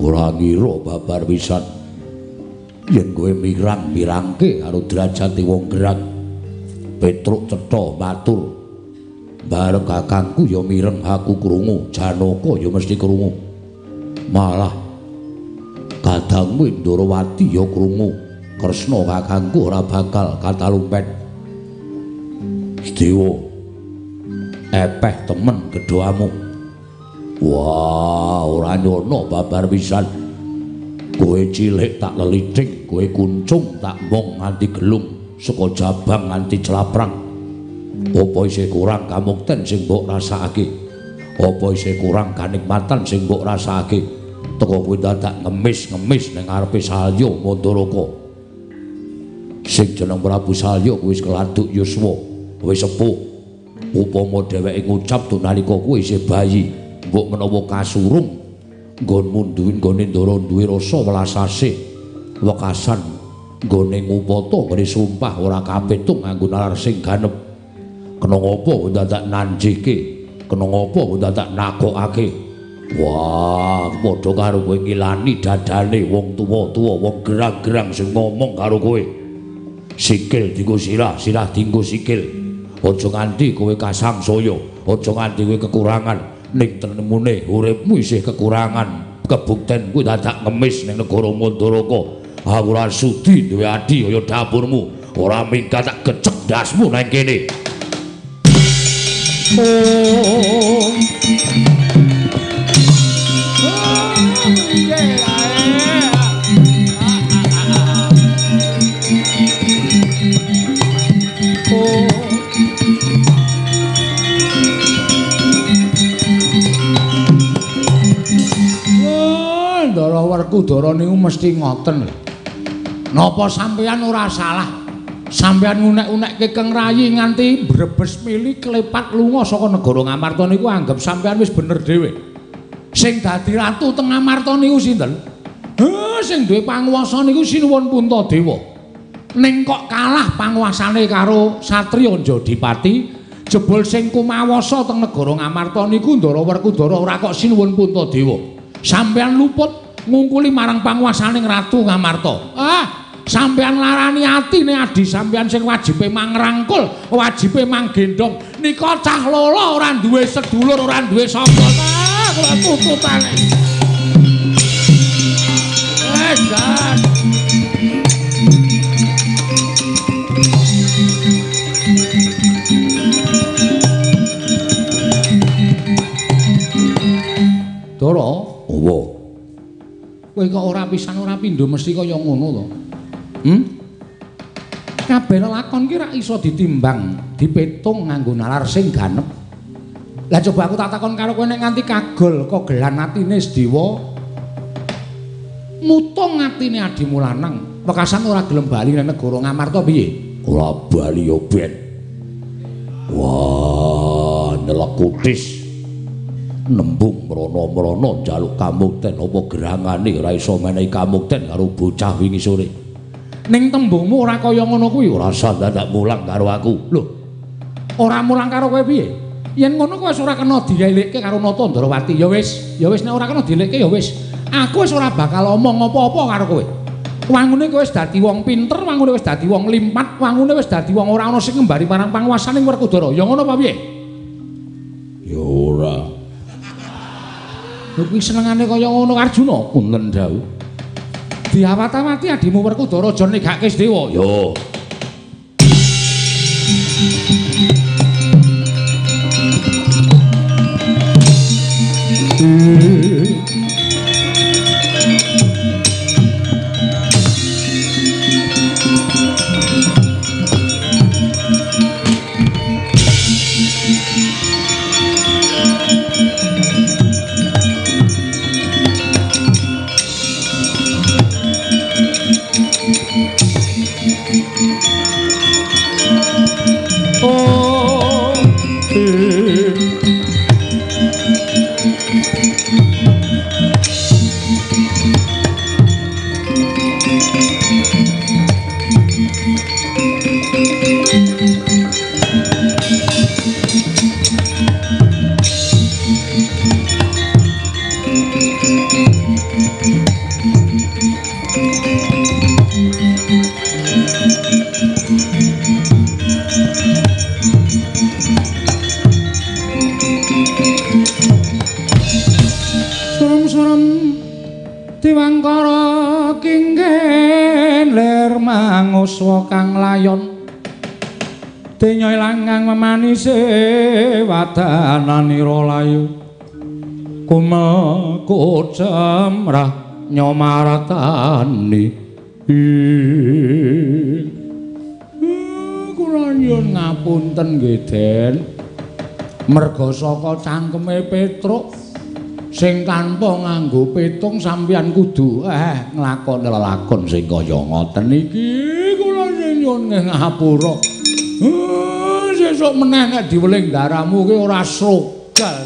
ora ngira babar pisan yen kowe mirang-mirangke karo derajate wong gerak Petruk cetha matur bareng kakangku ya mireng aku krungu Janaka ya mesti krungu malah kadangmu Ndarawati ya krungu Kresna kakangku ora bakal katalumpet Sedewa epeh temen gedhoamu wah ora nyono babar pisan kowe cilik tak leliting kowe kuncung tak mong nganti gelung saka jabang nganti celaprang apa isih kurang kamukten sing mbok rasakake apa isih kurang kanikmatan sing mbok rasakake teko kowe dadak ngemis-ngemis ning ngarepe Salya Mandaraka sing jeneng Prabu Salya kuwi wis keladuk yuswa wis sepuh upama dheweke ngucap to nalika kowe isih bayi mbok menawa kasurung nggonmu nggone ndara duwe rasa welas asih wekasan nggone ngupata ngene sumpah ora kapitung nganggo nalar sing ganep kena ngapa dadak nanjike kena ngapa dadak nakokake wah padha karo kowe ngilani dadane wong tuwa-tuwa wong gerang-gerang sing ngomong karo kowe sikil dienggo sirah dienggo sikil aja nganti kowe kasangsaya aja nganti kowe kekurangan ning tenemune uripmu isih kekurangan kebukten kuwi dadak ngemis ning negara Mandaraka aku ora sudi duwe adi kaya dapurmu ora minggat tak gecek ndasmu nang kene Werkudara niku mesti ngoten. Napa sampeyan ora salah? Sampeyan ngunek-unekke Keng Rayi nganti brebes mili klepat lunga saka negara Ngamarta niku anggap sampeyan wis bener dhewe. Sing dadi ratu teng Ngamarta niku sinten? Sing duwe panguwasa niku Sinuwun Puntadewa. Ning kok kalah panguwasane karo satriya Jodipati, jebul sing kumawasa teng negara Ngamarta niku Ndara Werkudara ora kok Sinuwun Puntadewa. Sampeyan luput ngungkuli marang panguwasaning Ratu Ngamarta. Sampeyan larani atine adi sampeyan sing wajibe mangrangkul, wajibe manggendong. Nika cah lolo ora duwe sedulur, ora duwe sapa. Kula tututane. Jan. Dara, apa? Kowe kok ora pisan ora pindho mesti kaya ngono to. Kabeh lakon ki ra iso ditimbang, dipetung nganggo nalar sing ganep. Lah coba aku tak takon karo kowe nek nganti kagol kogelan atine Sedewa. Mutung atine adimu lanang, wekasan ora gelem bali nang negara Ngamarta piye? Ora bali yo ben. Wah, nelekutis. Nembung mrono-mrono njaluk kamukten apa gerangane ora iso menehi kamukten karo bocah wingi sore. Ning tembungmu ora kaya ngono kuwi, ora usah dadak mulang karo aku. Lho. Ora mulang karo kowe piye? Yen ngono kowe wis ora kena dilelekke karo Nata Ndrawati. Ya wis nek ora kena dilelekke ya wis. Aku wis ora bakal omong apa-apa karo kowe. Wangune kowe wis dadi wong pinter, wangune wis dadi wong limpat, wangune wis dadi wong ora ana sing ngembari marang panguwasaning Werkudara. Ya ngono apa piye? Ya ora. Kuwi senengane kaya ngono Arjuna, punten dawuh. Diawat-awati adimu Werkudara aja negake Sedewa. Yo. Uswa kang layon denyoy langang memanise wadananira layu kumeku cemrah nyomaratani kula nyuwun ngapunten nggih Den merga saka cangkeme Petruk sing tanpa nganggo pitung sampeyan kudu nglakoni lelakon sing kaya ngoten iki kula nyuwun ngapura. Sesuk meneh nek diweling daramu ki ora srogal.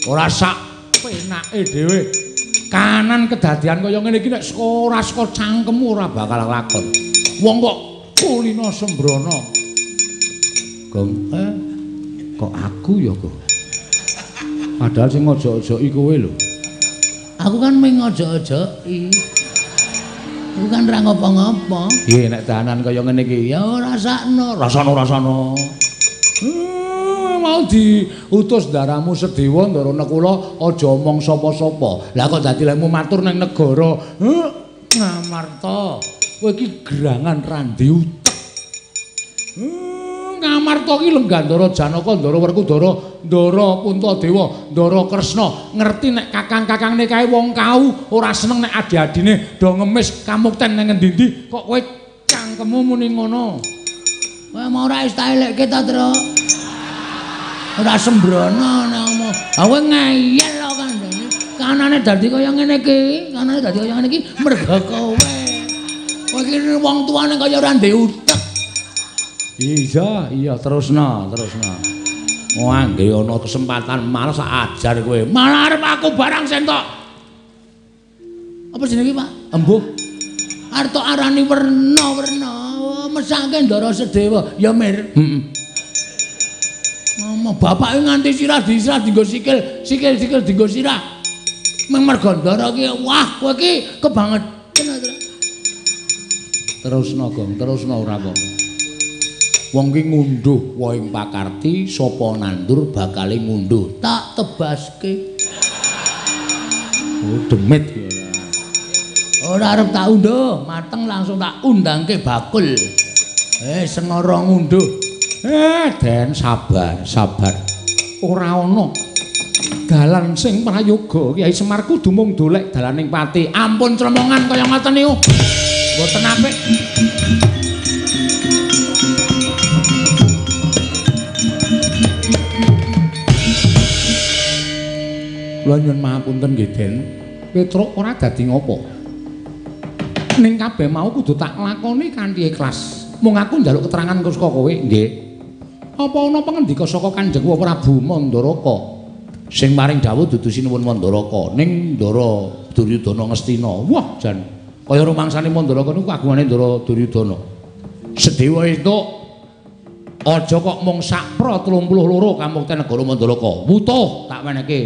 Ora sak penake dhewe. Kanan kedadian kaya ngene iki nek ora saka cangkemmu ora bakal lakon. Wong kok kulino sembrono. Gong, kok aku ya kok. Padahal sing ojo-ojoki kowe lho. Aku kan mung ojo-ojoki. Aku kan ra ngopo-ngopo. Nggih nek dahanan kaya ngene iki ya ora sakno, rasana. Mau diutus daramu Sedewa Ndara Nekula aja omong sapa-sapa. Lah kok dadi lemu matur ning negara Ngamarta. Kowe iki gerangan randi utek. Ngamarta ki Lenggandara Janaka, Ndara Werkudara, Ndara Puntadewa, Ndara Kresna ngerti nek kakang-kakangne kae wong kau ora seneng nek adi-adine do ngemis kamukten ning endi-endi kok kowe cangkemmu muni ngono. Kowe mau ora wis tak elekke ta, Tru? Ora sembrono nek omong. Ha kowe ngeyel kok kandhane. Kanane dadi kaya ngene iki, merga kowe. Kowe iki wong tuane kaya ora ndek utek. Iya, terusna. Wah, nggih ana kesempatan malah sak ajar kowe. Malah arep aku barang sentok. Apa jenenge, Pak? Embuh. Arep tok arani werna-werna. Mesake Ndara Sedewa, ya mir. Heeh. Mama bapak nganti sirah dienggo sikil dienggo sirah. Meng merga Ndara ki wah kowe ki kebangetan. Terusna, Gong, terusna ora apa-apa. Wong ki ngunduh waing pakarti sapa nandur bakale ngunduh tak tebaske. Oh demit ya. Ora arep tak unduh, mateng langsung tak undangke bakul. Senara ngunduh. Den sabar. Ora ana dalan sing prayoga Kyai Semar kudu mung dolek dalaning pati. Ampun cremongan kaya ngoten niku. Mboten apik. Kula nyuwun mahapunten nggih Den. Petruk ora dadi ngopo. Ning kabeh mau kudu tak lakoni kanthi ikhlas. Mung aku njaluk keterangan saka kowe, nggih. Apa ana pangendika saka Kanjeng Prabu Mandaraka sing maring dawuh dudu sinuwun Mandaraka ning Ndara Duryudana Ngastina. Wah, jan kaya rumangsane Mandaraka niku kagungane Ndara Duryudana. Sedewa entuk Aja kok mung sakpra 32 kamukten negara Mandalaka. Wutuh tak wenehke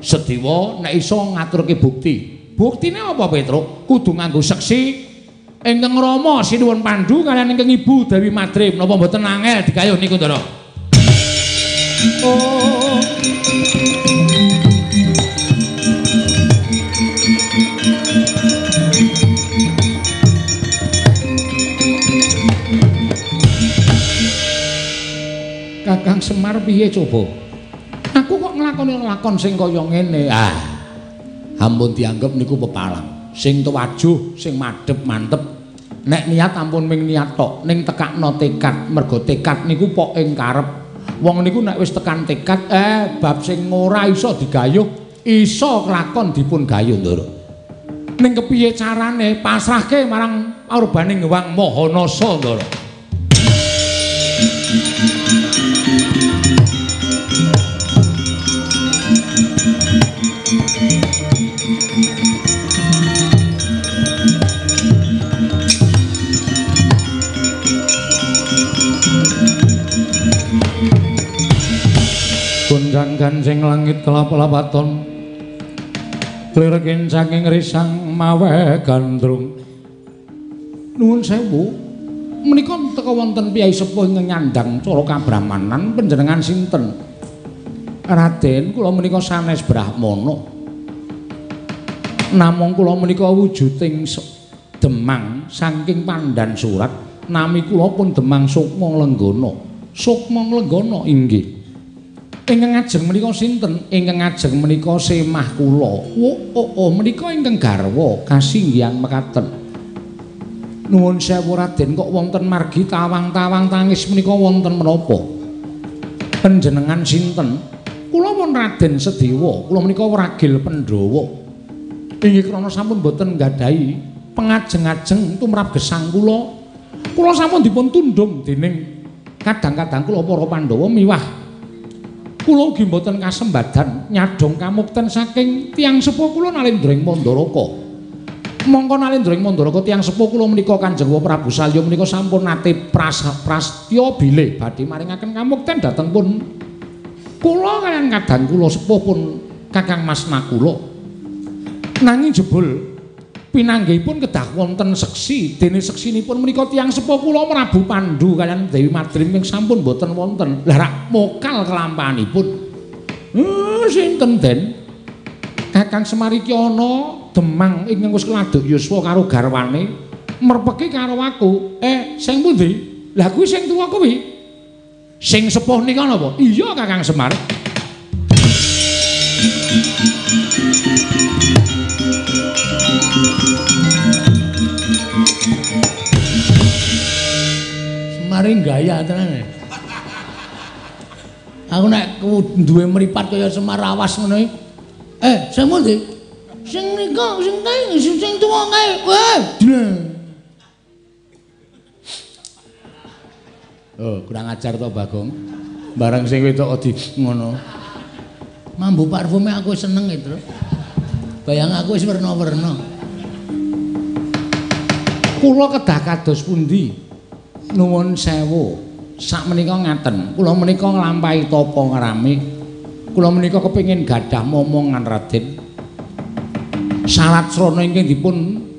Sedewa nek iso ngaturke bukti. Buktine apa Petruk? Kudu nganggo seksi ingkang Rama Sinuwun Pandhu kaliyan ingkang Ibu Dewi Madrim. Napa mboten angel digayuh niku Ndara? Oh. Kakang Semar piye coba? Aku kok nglakoni lakon sing kaya ngene. Ampun dianggep niku pepalang. Sing tuwajuh, sing madhep mantep. Nek niat ampun ming niat tok, ning tekakno tekad. Mergo tekad niku pok ing karep. Wong niku nek wis tekan tekad, bab sing ora iso digayuh, iso kelakon dipun gayuh, Ndara. Ning kepiye carane pasrahke marang Purbaning Hyang Mahanasa, Ndara. Gunjang gancing langit kelap-lapaton lirikin saking risang mawe gandrung. Nuwun sewu, menika teka wonten piyai sepuh ingkang nyandang cara kabrahmanan panjenengan sinten? Raden, kula menika sanes Brahmana. Namung kula menika wujuding Demang saking Pandan Surat, nami kula pun Demang Sukma Lenggana. Sukma Lenggana inggih. Ingkang ngajeng menika sinten? Ingkang ngajeng menika semah kula. Oh, menika ingkang garwa kasinggihan mekaten. Nuwun sewu Raden, kok wonten margi tawang-tawang tangis menika wonten menapa? Panjenengan sinten? Kula pun Raden Sedewa, kula menika Wragil Pandhawa. Inggih krana sampun boten nggadahi pengajeng-ajeng tumrap gesang kula. Kula sampun dipun tundhung dening kadang-kadang kula para Pandhawa miwah kula ugi mboten kasembadan nyadong kamukten saking tiyang sepuh kula Nalendring Mandaraka. Mongko Nalendring Mandaraka tiyang sepuh kula menika Kanjeng Prabu Salya menika sampun nate prastya bilih badhe maringaken kamukten dhateng pun kula kaliyan kadang kula sepuh pun Kakang Mas Nakula. Nanging jebul pinanggihipun kedah wonten seksi, dene seksinipun menika tiyang sepuh kula Prabu Pandhu kaliyan Dewi Madrim ing sampun boten wonten. Lah rak mokal kelampahanipun. Sinten den? Kakang Semar iki ana Demang ingkang wis keladuk yuswa karo garwane, merpeki karo aku. Sing pundi? Lah kuwi sing tuwa kuwi. Sing sepuh nika napa? Iya Kakang Semar. Semaring gaya tenan. Aku nek duwe mripat kaya Semar awas ngono iki. Sing pundi? Sing nika, sing kae, sing tuwa kae. Kurang ajar to Bagong. Barang sing wedok di ngono. Mambu parfume aku seneng itu. Bayang aku wis werna-werna. Kula kedah kados pundi? Nuwun sewu. Sakmenika ngaten. Kula menika nglampahi tapa ngrami. Kula menika kepengin gadah momongan Raden. Syarat srana ingkang dipun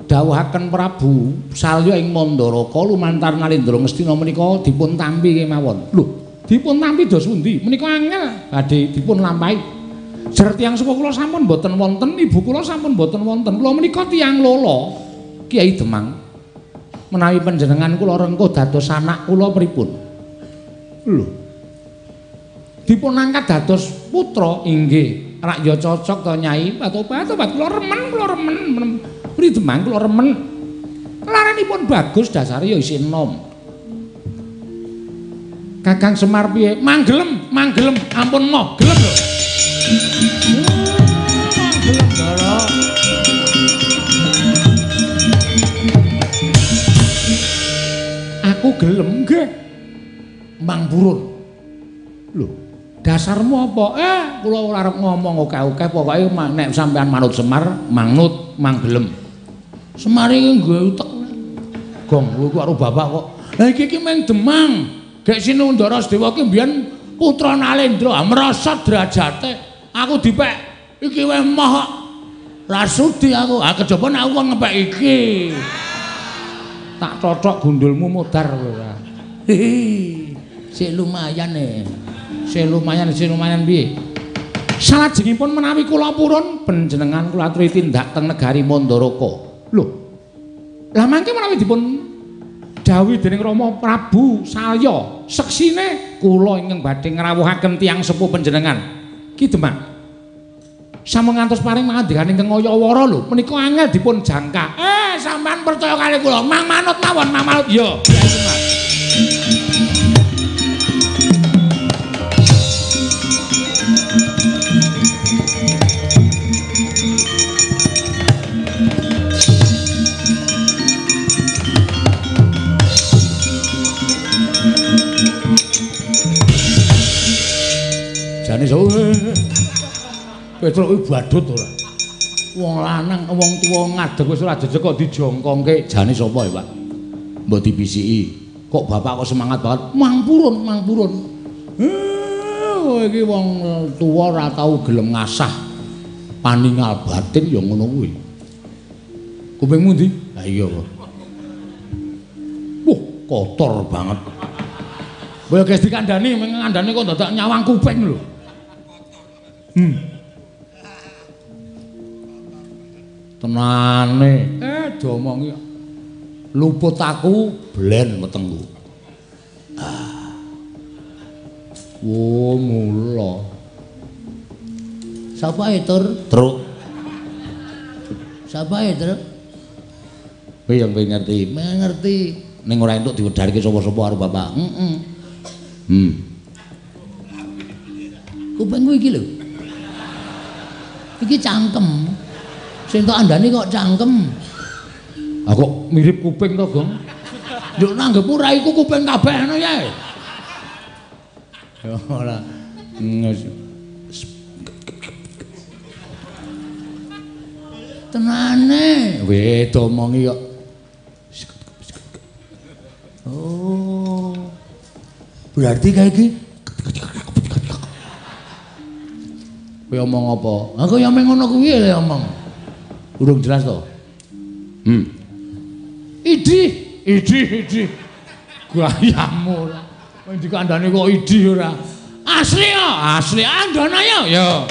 dawuhaken Prabu Salya ing Mandaraka lumantar Nalendra Ngastina menika dipun tampi kemawon. Lho, dipun tampi dos pundi? Menika angel badhe dipun lampahi. Jer tiyang sepuh kula sampun boten wonten, ibu kula sampun boten wonten. Kula menika tiyang lolo Kiai Demang. Menawi panjenengan kula rengkuh dados anak kula pripun? Lho. Dipun angkat dados putra inggih. Rak ya cocok to Nyai. Patobat kula remen. Pri Demang kula remen. Larenipun bagus dasare ya isih enom. Kakang Semar piye? Manggelem. Ampun moh, gelem lho. Gelem Ndara. Aku gelem nggih. Mang Purun. Lho, dasarmu apa? Kula ora arep ngomong akeh-akeh, pokoke nek sampean manut Semar, manut, manggelem. Semar iki nggo utek. Gong, kowe karo bapak kok. Lah iki meng Demang. Gek Sinundara Sedewa ki mbiyen putra Nalendra, merosot derajate. Aku dipek iki weh moh rasudi aku. Ah kejaba nek aku ngepek iki. Tak cocok gundulmu modar ora. Sik lumayan Sik lumayan piye? Salajengipun menawi kula purun panjenengan kula aturi tindak teng negari Mandaraka. Lho. Lah mangke menawi dipun dawuh dening Rama Prabu Salya, seksine kula ingkang badhe ngrawuhaken tiyang sepuh panjenengan. Ki Demak. Sampun ngantos paring mangandikaning Ngayawara lho, menika angel dipun jangka. Sampean percaya kali kula, mang manut mawon, mang manut. Yo. Jane Petruk kuwi badut ora. Wong lanang, wong tuwa ngadeg wis ora jejeg kok dijongkongke. Jane sapa ya, Pak? Mbok dibisiki. Kok bapak kok semangat banget? Mang purun. Iki wong tuwa ora tau gelem ngasah paningal batin ya ngono kuwi. Kupingmu ndi? Lah iya kok. Kotor banget. Kowe guys dikandani, ngandani kok dadak nyawang kuping lho. Tenane, diomongi luput aku blen wetengku. Mula. Sapa Tur? Truk. Sapa Truk? Kowe yang ngerti? Ngerti. Ning ora entuk diwedharke sapa-sapa karo bapak. Kupingku iki lho. Iki cangkem. Sing tok andane kok cangkem. Ah kok mirip kuping to, Gong? Nduk nanggepmu ra iku kuping kabeh ngono ya. Ya ora. Tenane. Weh domongi kok. Oh. Berarti kayak iki kowe omong apa? Aku yang ngono kuwi lho omong. Urung jelas to? Idi. Gayamu ora. Kowe dikandani kok idi ora. Asli andana ya.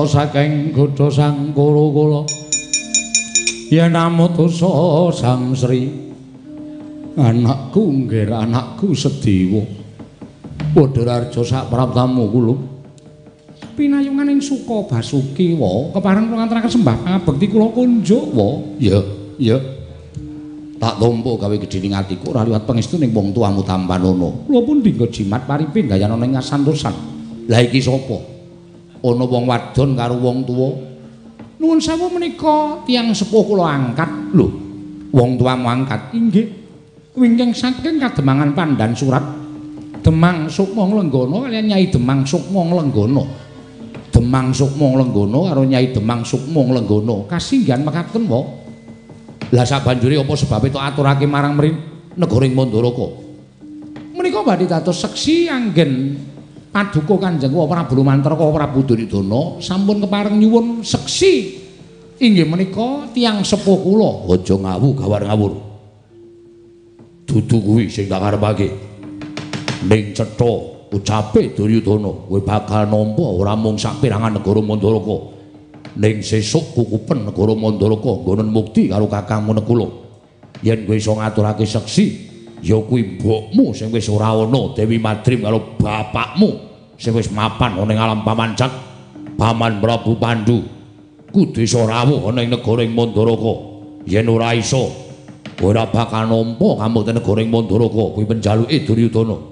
Saking godha sang kala yen amutusa sang Sri anakku nggih anakku Sedewa Badararja sak praptamu kula pinayungan ing Suka Basuki wa kepareng kula ngaturaken sembah pangabekti kula kunjuk wa ya tak tampa gawe gedhening atiku ora liwat pangestu ning wong tuamu Tampanono kula pun dinggo jimat paripin gayana ning ngasantosan lha iki sapa ana wong wadon karo wong tuwa. Nuwun sewu menika tiyang sepuh kula angkat. Lho, wong tuamu angkat inggih. Wingking saking Kademangan Pandan Surat. Demang Sukma Nglenggana kaliyan Nyai Demang Sukma Nglenggana. Demang Sukma Nglenggana karo Nyai Demang Sukma Nglenggana kasinggihan mekaten wa. Lah sabanjure apa sebabe tok aturake marang mrene negaring Mandaraka. Menika badhe dados seksi anggen Paduka Kanjeng Prabu Lumantraka Prabu Duryudana sampun kepareng nyuwun seksi inggih menika tiyang sepuh kula aja ngawu gawar ngawur dudu kuwi sing tak karepake ning cetha ucape Duryudana kowe bakal nampa ora mung sak pirangan negara Mandaraka ning sesuk kukupen negara Mandaraka nggonen mukti karo kakangmu Nekula yen kowe iso ngaturake seksi ya kuwi mbokmu sing wis ora ana Dewi Madrim karo bapakmu sing wis mapan ana ing alam pamancak Paman Prabu Pandhu kudu iso rawuh ana ing negara Mandaraka yen ora iso ora bakal nampa kamu teng negara Mandaraka kuwi penjaluke Duryudana.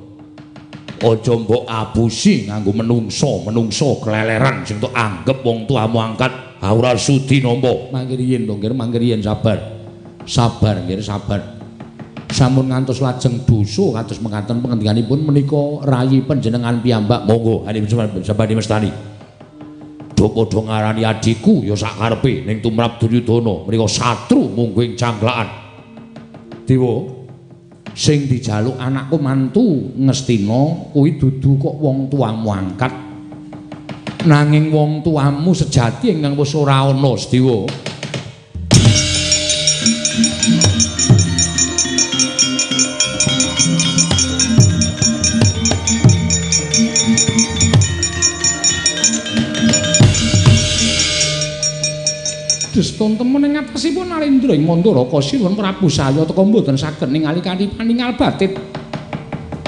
Aja mbok abusi nganggo menungso keleleran sing tok anggap wong tuamu angkat ora sudi nampa. Mangke riyen to, nggih mangke riyen sabar. Sabar nggih, sabar. Sampun ngantos lajeng dosa kados mekaten pangendikanipun menika rayi panjenengan piyambak. Monggo Adi Sabadi Mestani. Do padha ngarani adiku ya sak karepe ning tumrap Duryudana menika satru mungguing cangklakan. Dewa sing dijaluk anakku mantu Ngastina kuwi dudu kok wong tuamu angkat nanging wong tuamu sejati ingkang wis ora ana Sedewa. Deston temen ing atasipun Narendra ing Mandaraka Sinuwun Prabu saya teka mboten saged ningali kanthi paningal batit.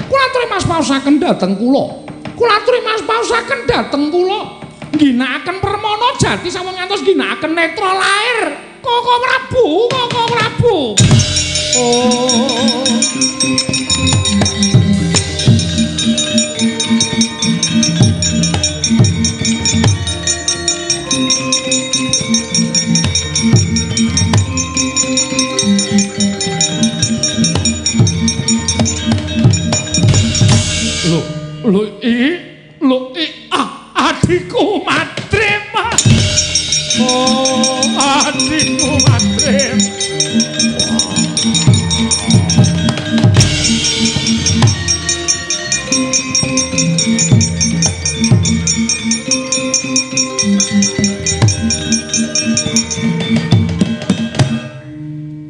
Kula aturi mas paosaken dhateng kula. Kula aturi mas paosaken dhateng kula. Ginakaken permana jati sampun ngantos ginakaken netra lair. Koko Prabu, Koko Prabu. Oh. Lho adikku Madrim. Oh, adikku Madrim.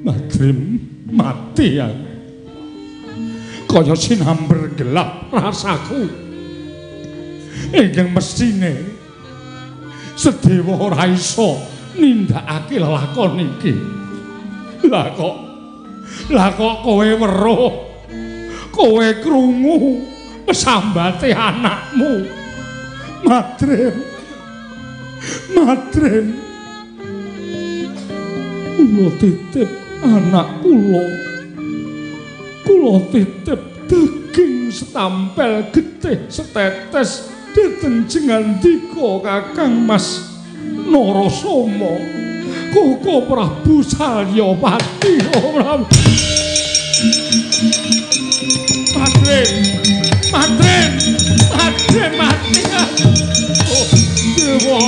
Madrim mati ya. Kaya sinamber gelap rasaku. Ingkang mestine Sedewa ora iso nindakake lelakon iki. Lah kok kowe weruh, kowe krungu sambate anakmu. Madrim. Kula titip anak kula. Kula titip daging setampel getih setetes dhateng jengandika Kakang Mas Narasoma Koko Prabu Salyapati. Madrim mati. Oh, Dewa.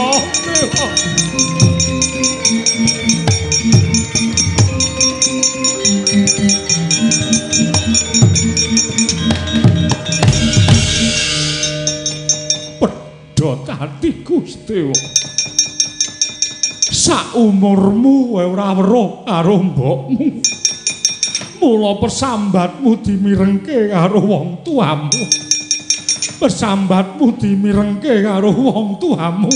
Pedhot atiku Sedewa. Saumurmu kowe ora weruh karo mbokmu. Mula pesambatmu dimirengke karo wong tuamu. Pesambatmu dimirengke karo wong tuamu.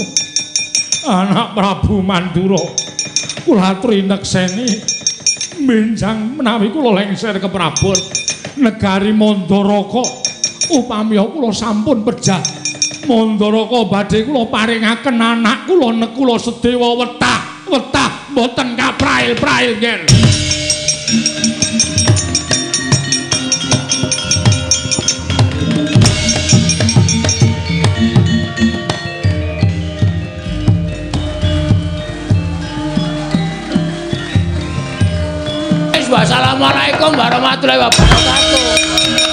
Anak Prabu Mandura. Kula aturi nekseni menjang menawi kula lengser ke Prabon negari Mandaraka. Upami kula sampun pejah Mandaraka badhe kula paringaken anak kula Nekula Sedewa wetah mboten kaprail-prail nggih. Assalamualaikum warahmatullahi wabarakatuh.